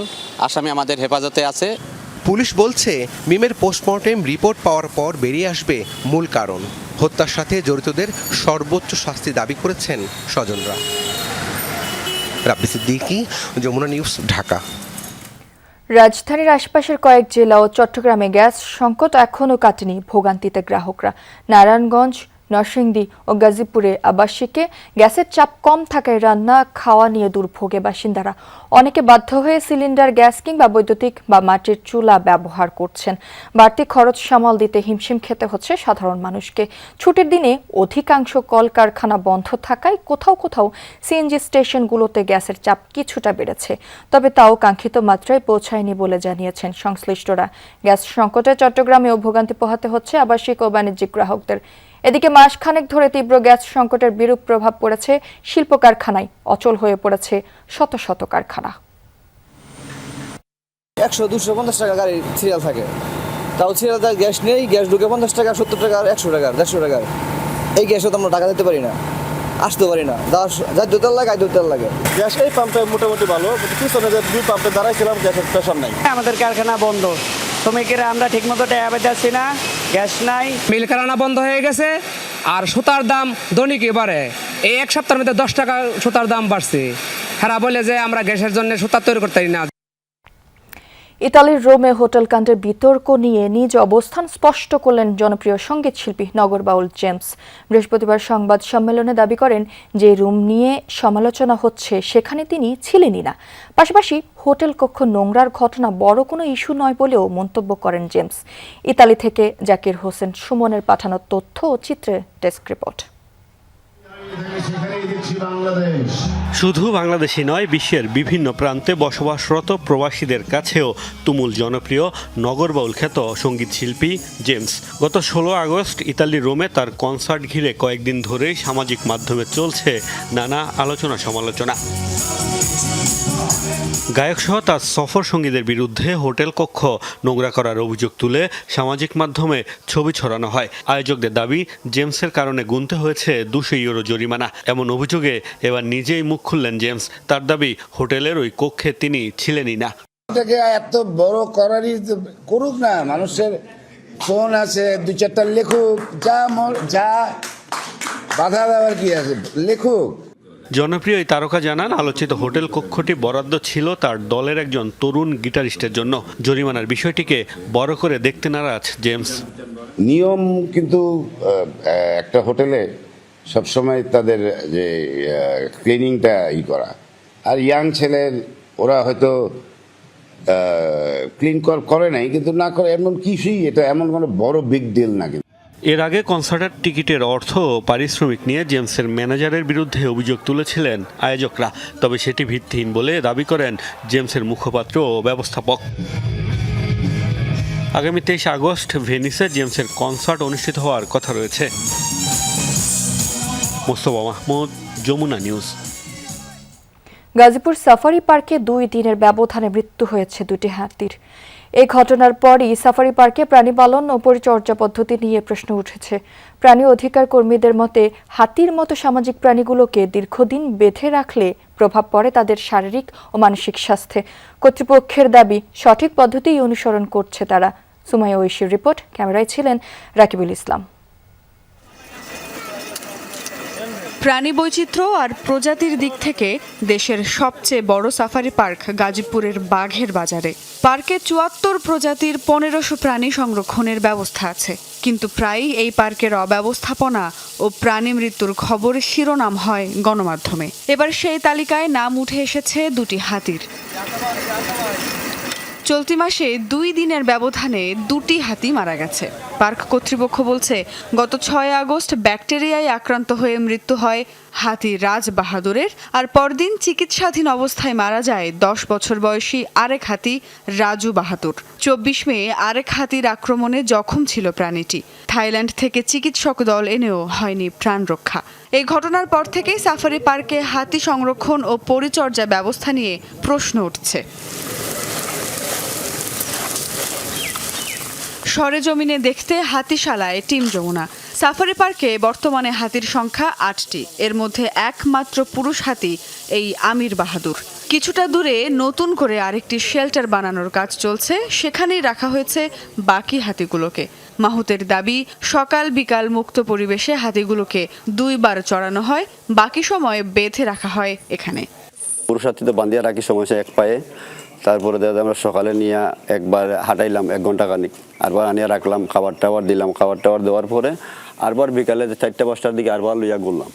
আসামি আমাদের হেফাজতে আছে। পুলিশ বলছে মিমের পোস্টমর্টেম রিপোর্ট পাওয়ার পর বেরিয়ে আসবে মূল কারণ। হত্যার সাথে জড়িতদের সর্বোচ্চ শাস্তি দাবি করেছেন স্বজনরা। রাব্বি সিদ্দিকী, যমুনা নিউজ, ঢাকা। রাজধানীর আশপাশের কয়েক জেলা ও চট্টগ্রামে গ্যাস সংকট এখনও কাটেনি ভোগান্তিতে গ্রাহকরা। নারায়ণগঞ্জ, নরসিংদী ও গাজীপুরে আবাসিকে গ্যাসের চাপ কম থাকায় রান্না খাওয়া নিয়ে দুর্ভোগে বাসিন্দারা। অনেকে বাধ্য হয়ে সিলিন্ডার গ্যাস কিংবা বৈদ্যুতিক বা মাটির চুলা ব্যবহার করছেন। বাড়তি খরচ সামাল দিতে হিমশিম খেতে হচ্ছে সাধারণ মানুষকে। ছুটির দিনে অধিকাংশ কলকারখানা বন্ধ থাকায় কোথাও কোথাও সিএনজি স্টেশনগুলোতে গ্যাসের চাপ কিছুটা বেড়েছে, তবে তাও কাঙ্ক্ষিত মাত্রায় পৌঁছায়নি বলে জানিয়েছেন সংশ্লিষ্টরা। গ্যাস সংকটে চট্টগ্রামেও ভোগান্তি পোহাতে হচ্ছে আবাসিক ও বাণিজ্যিক গ্রাহকদের। এদিকে মাসখানেক ধরে তীব্র গ্যাস সংকটের বিরূপ প্রভাব পড়েছে শিল্প কারখানায়। অচল হয়ে পড়েছে শত শত কারখানা। 100-250 টাকা গাড়ির সিরিয়াল থাকে, তাও সিরিয়াল গ্যাস নেই, গ্যাস ঢুকে 50 টাকা, 70 টাকা, 100 টাকা, 150 টাকা। এই গ্যাসও তো আমরা টাকা দিতে পারি না, আসতে পারি না। যার দুতেল লাগে, দুতেল লাগে। গ্যাস এই পাম্পে মোটামুটি ভালো, পিছনে যে 2 পাম্পে দাঁড়াইছিলাম গ্যাসের প্রেশার নাই। আমাদের কারখানা বন্ধ, শ্রমিকেরা আমরা ঠিকমতো টাকা পাচ্ছি না, গ্যাস নাই। মিল কারখানা বন্ধ হয়ে গেছে আর সুতার দাম দৈনিক এবারে এই 1 সপ্তাহের মধ্যে 10 টাকা সুতার দাম বাড়ছে। হেরা বলে যে আমরা গ্যাসের জন্য সুতা তৈরি করতে পারি না। ইতালির রোমে হোটেল কাণ্ডের বিতর্ক নিয়ে নিজ অবস্থান স্পষ্ট করলেন জনপ্রিয় সঙ্গীত শিল্পী নগর বাউল জেমস। বৃহস্পতিবার সংবাদ সম্মেলনে দাবি করেন যে রুম নিয়ে সমালোচনা হচ্ছে সেখানে তিনি ছিলেনই না। পাশাপাশি হোটেল কক্ষ নোংরার ঘটনা বড় কোনো ইস্যু নয় বলেও মন্তব্য করেন জেমস। ইতালি থেকে জাকির হোসেন সুমনের পাঠানো তথ্য ও চিত্রে ডেস্ক রিপোর্ট। শুধু বাংলাদেশই নয়, বিশ্বের বিভিন্ন প্রান্তে বসবাসরত প্রবাসীদের কাছেও তুমুল জনপ্রিয় নগরবাউল খ্যাত সঙ্গীত শিল্পী জেমস। গত 16 আগস্ট ইতালির রোমে তার কনসার্ট ঘিরে কয়েকদিন ধরেই সামাজিক মাধ্যমে চলছে নানা আলোচনা সমালোচনা। গায়কসহ তার সফর সঙ্গীদের বিরুদ্ধে হোটেল কক্ষ নোংরা করার অভিযোগ তুলে সামাজিক মাধ্যমে ছবি ছড়ানো হয়। আয়োজকদের দাবি, জেমসের কারণে গুনতে হয়েছে 200 ইউরো জরিমানা। এমন অভিযোগে এবার নিজেই মুখ খুললেন জেমস। তার দাবি, হোটেলের ওই কক্ষে তিনি ছিলেনই না। এটাকে এত বড় করারই করুক না, মানুষের ফোন আছে, 2-4টা লেখুক, যা বাধা দেওয়ার কি আছে, লেখুক। জনপ্রিয় এই তারকা জানান, আলোচিত হোটেল কক্ষটি বরাদ্দ ছিল তার দলের একজন তরুণ গিটারিস্টের জন্য। জরিমানার বিষয়টিকে বড় করে দেখতে নারাজ জেমস। নিয়ম কিন্তু একটা হোটেলে সবসময় তাদের যে ক্লিনিংটা করা, আর ইয়াং ছেলের ওরা হয়তো ক্লিন করে নাই, কিন্তু না করে এমন কিছুই, এটা এমন কোনো বড় বিগ ডিল না। কিন্তু এর আগে কনসার্টের টিকিটের অর্থ ও পারিশ্রমিক নিয়ে জেমসের ম্যানেজারের বিরুদ্ধে অভিযোগ তুলেছিলেন আয়োজকরা। তবে সেটি ভিত্তিহীন বলে দাবি করেন জেমসের মুখপাত্র ও ব্যবস্থাপক। আগামী 23 আগস্ট ভেনিসে জেমসের কনসার্ট অনুষ্ঠিত হওয়ার কথা রয়েছে। মোস্তফা মাহমুদ, যমুনা নিউজ। গাজীপুর সাফারি পার্কে 2 দিনের ব্যবধানে মৃত্যু হয়েছে 2টি হাতির। এই ঘটনার পরই সাফারি পার্কে প্রাণী পালন ও পরিচর্যা পদ্ধতি নিয়ে প্রশ্ন উঠেছে। প্রাণী অধিকার কর্মীদের মতে, হাতির মতো সামাজিক প্রাণীগুলোকে দীর্ঘদিন বেঁধে রাখলে প্রভাব পড়ে তাদের শারীরিক ও মানসিক স্বাস্থ্যে। কর্তৃপক্ষের দাবি, সঠিক পদ্ধতিই অনুসরণ করছে তারা। সুমাইয়া ঐশীর রিপোর্ট, ক্যামেরায় ছিলেন রাকিবুল ইসলাম। প্রাণী বৈচিত্র্য আর প্রজাতির দিক থেকে দেশের সবচেয়ে বড় সাফারি পার্ক গাজীপুরের বাঘের বাজারে। পার্কে 74 প্রজাতির 1500 প্রাণী সংরক্ষণের ব্যবস্থা আছে, কিন্তু প্রায়ই এই পার্কের অব্যবস্থাপনা ও প্রাণী মৃত্যুর খবর শিরোনাম হয় গণমাধ্যমে। এবার সেই তালিকায় নাম উঠে এসেছে 2টি হাতির। চলতি মাসে 2 দিনের ব্যবধানে 2টি হাতি মারা গেছে। পার্ক কর্তৃপক্ষ বলছে, গত 6 আগস্ট ব্যাকটেরিয়ায় আক্রান্ত হয়ে মৃত্যু হয় হাতি রাজ বাহাদুরের, আর পরদিন চিকিৎসাধীন অবস্থায় মারা যায় 10 বছর বয়সী আরেক হাতি রাজু বাহাদুর। 24 মে আরেক হাতির আক্রমণে জখম ছিল প্রাণীটি। থাইল্যান্ড থেকে চিকিৎসক দল এনেও হয়নি প্রাণ রক্ষা। এই ঘটনার পর থেকেই সাফারি পার্কে হাতি সংরক্ষণ ও পরিচর্যা ব্যবস্থা নিয়ে প্রশ্ন উঠছে। সরেজমিনে দেখতে হাতিশালায় টিম যমুনা। সাফারি পার্কে বর্তমানে হাতির সংখ্যা 8টি। এর মধ্যে একমাত্র পুরুষ হাতি এই আমির বাহাদুর। কিছুটা দূরে নতুন করে আরেকটি শেল্টার বানানোর কাজ চলছে, সেখানেই রাখা হয়েছে বাকি হাতিগুলোকে। মাহুতের দাবি, সকাল বিকাল মুক্ত পরিবেশে হাতিগুলোকে 2 বার চড়ানো হয়, বাকি সময় বেঁধে রাখা হয় এখানে। পুরুষ হাতি তো বান্ধিয়া রাখি সমস্যা এক পায়ে, তারপরে দাদা আমরা সকালে নিয়ে একবার হাঁটাইলাম 1 ঘন্টা খানিক, আরবার আনিয়ে রাখলাম, খাবার টাবার দিলাম, খাবার টাবার দেওয়ার পরে আরবার বিকালে 4টা-5টার দিকে আরবার লইয়া ঘুরলাম।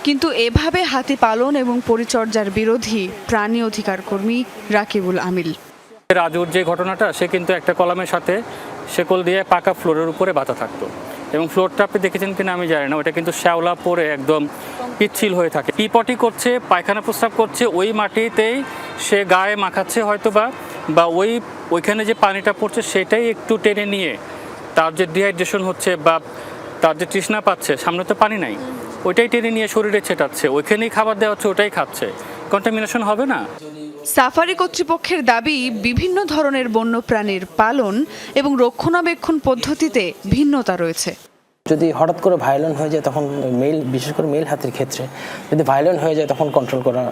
কিন্তু এভাবে হাতি পালন এবং পরিচর্যার বিরোধী প্রাণী অধিকার কর্মী রাকিবুল আমিল। রাজুর যে ঘটনাটা, সে কিন্তু একটা কলামের সাথে শেকল দিয়ে পাকা ফ্লোরের উপরে বাঁধা থাকতো, এবং ফ্লোরটা আপনি দেখেছেন কিনা আমি জানি না, ওটা কিন্তু শ্যাওলা পরে একদম পিচ্ছিল হয়ে থাকে। পিপটি করছে, পায়খানা প্রস্রাব করছে, ওই মাটিতেই সে গায়ে মাখাচ্ছে হয়তো, বা ওইখানে যে পানিটা পড়ছে সেটাই একটু টেনে নিয়ে তার যে ডিহাইড্রেশন হচ্ছে বা তার যে তৃষ্ণা পাচ্ছে, সামনে তো পানি নাই, ওইটাই টেনে নিয়ে শরীরে ছেটাচ্ছে, ওইখানেই খাবার দেওয়া হচ্ছে, ওটাই খাচ্ছে। কন্টামিনেশন হবে না? সাফারি কর্তৃপক্ষের দাবি, বিভিন্ন ধরনের বন্যপ্রাণীর পালন এবং রক্ষণাবেক্ষণ পদ্ধতিতে ভিন্নতা রয়েছে। যদি হঠাৎ করে ভায়োলেন্ট হয়ে যায়, তখন বিশেষ করে মেল হাতির ক্ষেত্রে যদি ভায়োলেন্ট হয়ে যায়, তখন কন্ট্রোল করা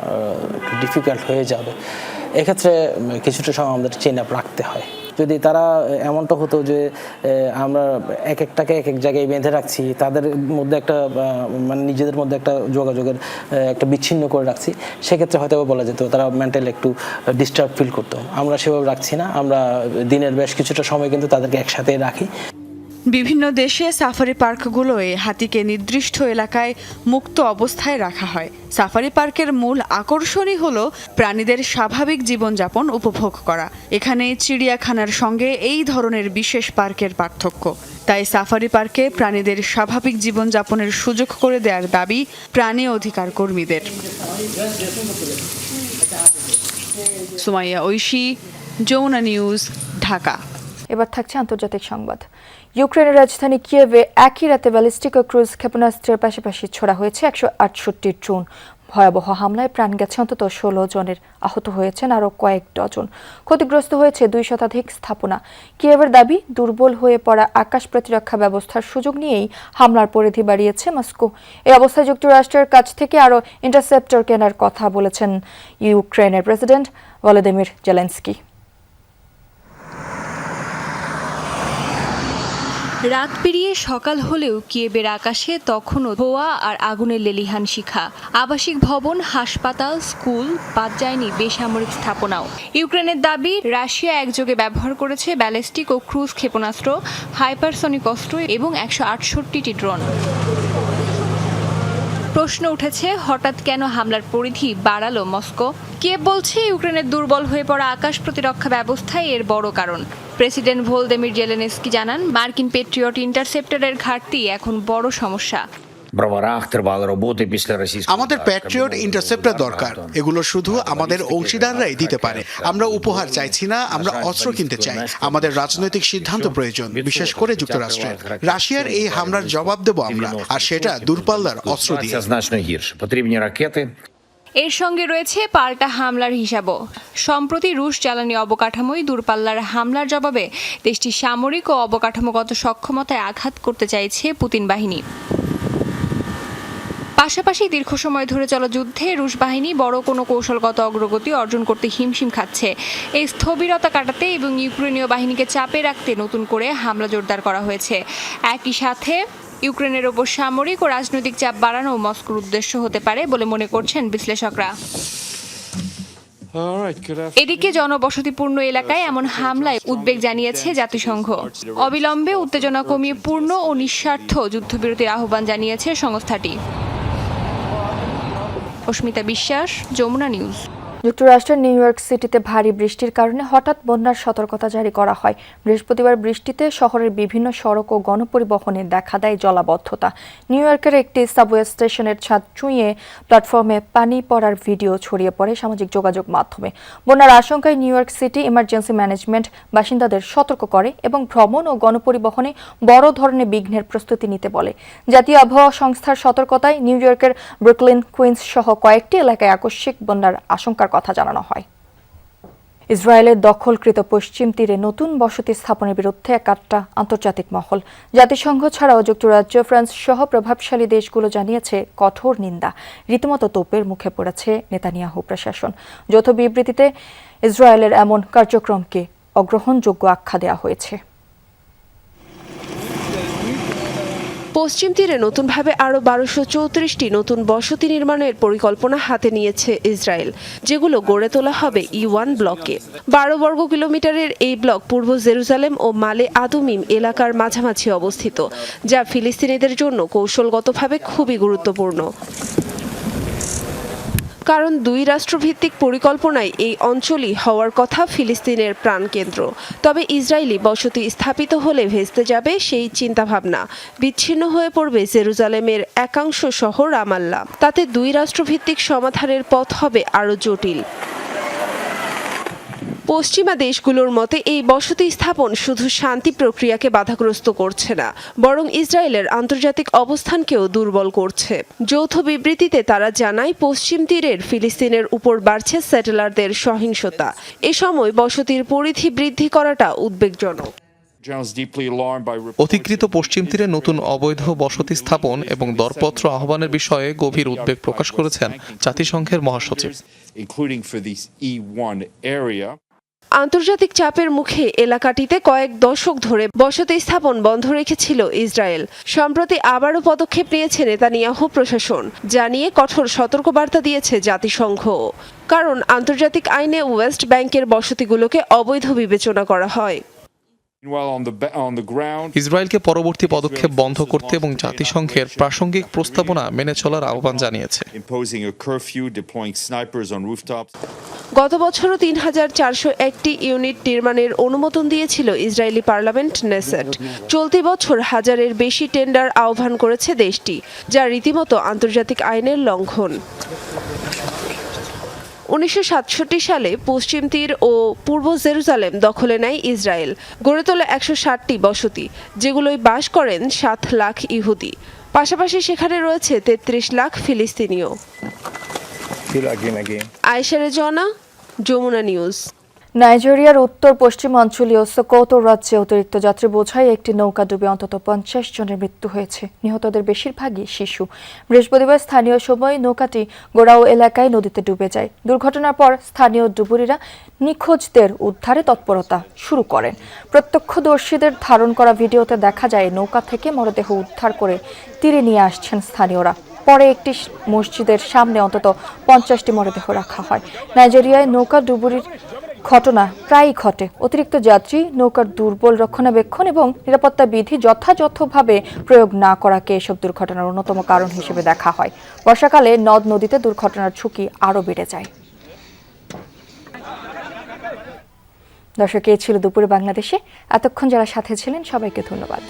ডিফিকাল্ট হয়ে যাবে। এক্ষেত্রে কিছুটা সময় আমাদের চেন আপ রাখতে হয়। যদি তারা এমনটা হতো যে আমরা এক একটাকে এক এক জায়গায় বেঁধে রাখছি, তাদের মধ্যে একটা মানে নিজেদের মধ্যে একটা যোগাযোগের একটা বিচ্ছিন্ন করে রাখছি, সেক্ষেত্রে হয়তো বলা যেত তারা মেন্টালি একটু ডিস্টার্ব ফিল করতো। আমরা সেভাবে রাখছি না, আমরা দিনের বেশ কিছুটা সময় কিন্তু তাদেরকে একসাথে রাখি। বিভিন্ন দেশে সাফারি পার্কগুলোয় হাতিকে নির্দিষ্ট এলাকায় মুক্ত অবস্থায় রাখা হয়। সাফারি পার্কের মূল আকর্ষণই হলো প্রাণীদের স্বাভাবিক জীবনযাপন উপভোগ করা। এখানে চিড়িয়াখানার সঙ্গে এই ধরনের বিশেষ পার্কের পার্থক্য। তাই সাফারি পার্কে প্রাণীদের স্বাভাবিক জীবনযাপনের সুযোগ করে দেওয়ার দাবি প্রাণী অধিকার কর্মীদের। সুমাইয়া ঐশী, যমুনা নিউজ, ঢাকা। এবার থাকছে আন্তর্জাতিক সংবাদ। ইউক্রেনের রাজধানী কিয়েভে একই রাতে ব্যালিস্টিক ও ক্রুজ ক্ষেপণাস্ত্রের পাশাপাশি ছোড়া হয়েছে 168 ড্রোন। ভয়াবহ হামলায় প্রাণ গেছে অন্তত 16 জনের, আহত হয়েছেন আরও কয়েক ডজন। ক্ষতিগ্রস্ত হয়েছে 2 শতাধিক স্থাপনা। কিয়েভের দাবি, দুর্বল হয়ে পড়া আকাশ প্রতিরক্ষা ব্যবস্থার সুযোগ নিয়েই হামলার পরিধি বাড়িয়েছে মস্কো। এই অবস্থায় যুক্তরাষ্ট্রের কাছ থেকে আরও ইন্টারসেপ্টর কেনার কথা বলেছেন ইউক্রেনের প্রেসিডেন্ট ভলোদিমির জেলেনস্কি। রাত পেরিয়ে সকাল হলেও কিয়েভের আকাশে তখনও ধোঁয়া আর আগুনের লেলিহান শিখা। আবাসিক ভবন, হাসপাতাল, স্কুল, বাদ যায়নি বেসামরিক স্থাপনাও। ইউক্রেনের দাবি, রাশিয়া একযোগে ব্যবহার করেছে ব্যালিস্টিক ও ক্রুজ ক্ষেপণাস্ত্র, হাইপারসনিক অস্ত্র এবং 168টি ড্রোন। প্রশ্ন উঠেছে, হঠাৎ কেন হামলার পরিধি বাড়ালো মস্কো? কিয়েভ বলছে ইউক্রেনের দুর্বল হয়ে পড়া আকাশ প্রতিরক্ষা ব্যবস্থাই এর বড় কারণ। প্রেসিডেন্ট ভলোদিমির জেলেনস্কি জানান, মার্কিন পেট্রিয়ট ইন্টারসেপ্টরের ঘাটতি এখন বড় সমস্যা। আমাদের প্যাট্রিয়ট ইন্টারসেপ্টর দরকার। এগুলো শুধু আমাদের অংশীদাররাই দিতে পারে। আমরা উপহার চাইছি না, আমরা অস্ত্র কিনতে চাই। আমাদের রাজনৈতিক সিদ্ধান্ত প্রয়োজন, বিশেষ করে যুক্তরাষ্ট্রের। রাশিয়ার এই হামলার জবাব দেব আমরা, আর সেটা দূরপাল্লার অস্ত্র দিয়ে। এর সঙ্গে রয়েছে পাল্টা হামলার হিসাবও। সম্প্রতি রুশ জ্বালানি অবকাঠামোয় দূরপাল্লার হামলার জবাবে দেশটির সামরিক ও অবকাঠামোগত সক্ষমতায় আঘাত করতে চাইছে পুতিন বাহিনী। পাশাপাশি দীর্ঘ সময় ধরে চলা যুদ্ধে রুশ বাহিনী বড় কোনো কৌশলগত অগ্রগতি অর্জন করতে হিমশিম খাচ্ছে। এই স্থবিরতা কাটাতে এবং ইউক্রেনীয় বাহিনীকে চাপে রাখতে নতুন করে হামলা জোরদার করা হয়েছে। একই সাথে ইউক্রেনের ওপর সামরিক ও রাজনৈতিক চাপ বাড়ানো মস্কোর উদ্দেশ্য হতে পারে বলে মনে করছেন বিশ্লেষকরা। এদিকে জনবসতিপূর্ণ এলাকায় এমন হামলায় উদ্বেগ জানিয়েছে জাতিসংঘ। অবিলম্বে উত্তেজনা কমিয়ে পূর্ণ ও নিঃস্বার্থ যুদ্ধবিরতির আহ্বান জানিয়েছে সংস্থাটি। অস্মিতা বিশ্বাস, যমুনা নিউজ। যুক্তরাষ্ট্রের নিউ ইয়র্ক সিটিতে ভারী বৃষ্টির কারণে হঠাৎ বন্যার সতর্কতা জারি করা হয়। বৃহস্পতিবার বৃষ্টিতে শহরের বিভিন্ন সড়ক ও গণপরিবহনে দেখা দেয় জলাবদ্ধতা। নিউ ইয়র্কের একটি সাবওয়ে স্টেশনের ছাদ চুঁইয়ে প্ল্যাটফর্মে পানি পড়ার ভিডিও ছড়িয়ে পড়ে সামাজিক যোগাযোগ মাধ্যমে। বন্যার আশঙ্কায় new York city emergency management বাসিন্দাদের সতর্ক করে এবং ভ্রমণ ও গণপরিবহনে বড় ধরনের বিঘ্নের প্রস্তুতি নিতে বলে। জাতীয় আবহাওয়া সংস্থার সতর্কতায় নিউ ইয়র্কের ব্রুকলিন, কুইন্স সহ কয়েকটি এলাকায় আকস্মিক বন্যার আশঙ্কার কথা জানানো হয়। ইসরায়েলের দখলকৃত পশ্চিম তীরে নতুন বসতি স্থাপনের বিরুদ্ধে একাট্টা আন্তর্জাতিক মহল। জাতিসংঘ ছাড়াও যুক্তরাজ্য, ফ্রান্স সহ প্রভাবশালী দেশগুলো জানিয়েছে কঠোর নিন্দা। রীতিমতো তোপের মুখে পড়েছে নেতানিয়াহু প্রশাসন। যৌথ বিবৃতিতে ইসরায়েলের এমন কার্যক্রমকে অগ্রহণযোগ্য আখ্যা দেওয়া হয়েছে। পশ্চিম তীরে নতুনভাবে আরও 1234টি নতুন বসতি নির্মাণের পরিকল্পনা হাতে নিয়েছে ইসরায়েল, যেগুলো গড়ে তোলা হবে E1 ব্লকে। 12 বর্গ কিলোমিটারের এই ব্লক পূর্ব জেরুজালেম ও মালে আদুমিম এলাকার মাঝামাঝি অবস্থিত, যা ফিলিস্তিনিদের জন্য কৌশলগতভাবে খুবই গুরুত্বপূর্ণ। কারণ 2 রাষ্ট্রভিত্তিক পরিকল্পনায় এই অঞ্চলই হওয়ার কথা ফিলিস্তিনের প্রাণকেন্দ্র। তবে ইসরায়েলি বসতি স্থাপিত হলে ভেস্তে যাবে সেই চিন্তাভাবনা। বিচ্ছিন্ন হয়ে পড়বে জেরুজালেমের একাংশ শহর রামাল্লা। তাতে 2 রাষ্ট্রভিত্তিক সমাধানের পথ হবে আরও জটিল। পশ্চিমা দেশগুলোর মতে এই বসতি স্থাপন শুধু শান্তি প্রক্রিয়াকে বাধাগ্রস্ত করছে না, বরং ইসরায়েলের আন্তর্জাতিক অবস্থানকেও দুর্বল করছে। যৌথ বিবৃতিতে তারা জানায়, পশ্চিম তীরের ফিলিস্তিনের উপর বাড়ছে সেটেলারদের সহিংসতা। এ সময় বসতির পরিধি বৃদ্ধি করাটা উদ্বেগজনক। অধিকৃত পশ্চিম তীরে নতুন অবৈধ বসতি স্থাপন এবং দরপত্র আহ্বানের বিষয়ে গভীর উদ্বেগ প্রকাশ করেছেন জাতিসংঘের মহাসচিব। আন্তর্জাতিক চাপের মুখে এলাকাটিতে কয়েক দশক ধরে বসতি স্থাপন বন্ধ রেখেছিল ইসরায়েল। সম্প্রতি আবারও পদক্ষেপ নিয়েছে নেতানিয়াহু প্রশাসন, জানিয়ে কঠোর সতর্কবার্তা দিয়েছে জাতিসংঘ। কারণ আন্তর্জাতিক আইনে ওয়েস্ট ব্যাংকের বসতিগুলোকে অবৈধ বিবেচনা করা হয়। ইসরায়েলকে পরবর্তী পদক্ষেপ বন্ধ করতে এবং জাতিসংঘের প্রাসঙ্গিক প্রস্তাবনা মেনে চলার আহ্বান জানিয়েছে। গত বছরও ৩,৪০১টি ইউনিট নির্মাণের অনুমোদন দিয়েছিল ইসরায়েলি পার্লামেন্ট নেসেট। চলতি বছর হাজারের বেশি টেন্ডার আহ্বান করেছে দেশটি, যা রীতিমতো আন্তর্জাতিক আইনের লঙ্ঘন। 1967 সালে পশ্চিম তীর ও পূর্ব জেরুজালেম দখলে নেয় ইসরায়েল, গড়ে তোলে 160টি বসতি, যেগুলোয় বাস করেন 7 লাখ ইহুদি। পাশাপাশি সেখানে রয়েছে 33 লাখ ফিলিস্তিনীয়। আয়েশা রেজওয়ানা, যমুনা নিউজ। নাইজেরিয়ার উত্তর পশ্চিমাঞ্চলীয় সোকোতো রাজ্যে অতিরিক্ত যাত্রী বোঝাই একটি নৌকা ডুবে অন্তত 50 জনের মৃত্যু হয়েছে। নিহতদের বেশিরভাগই শিশু। বৃহস্পতিবার স্থানীয় সময় নৌকাটি গোড়াও এলাকায় নদীতে ডুবে যায়। দুর্ঘটনার পর স্থানীয় ডুবুরিরা নিখোঁজদের উদ্ধারে তৎপরতা শুরু করেন। প্রত্যক্ষদর্শীদের ধারণ করা ভিডিওতে দেখা যায় নৌকা থেকে মরদেহ উদ্ধার করে তীরে নিয়ে আসছেন স্থানীয়রা। পরে একটি মসজিদের সামনে অন্তত 50টি মরদেহ রাখা হয়। নাইজেরিয়ায় নৌকা ডুবুরির ঘটনা প্রায়ই ঘটে। অতিরিক্ত যাত্রী, নৌকার দুর্বল রক্ষণাবেক্ষণ এবং নিরাপত্তা বিধি যথাযথভাবে প্রয়োগ না করাকে এসব দুর্ঘটনার অন্যতম কারণ হিসেবে দেখা হয়। বর্ষাকালে নদ নদীতে দুর্ঘটনার ঝুঁকি আরও বেড়ে যায়। দর্শক, এই ছিল দুপুরে বাংলাদেশে। এতক্ষণ যারা সাথে ছিলেন সবাইকে ধন্যবাদ।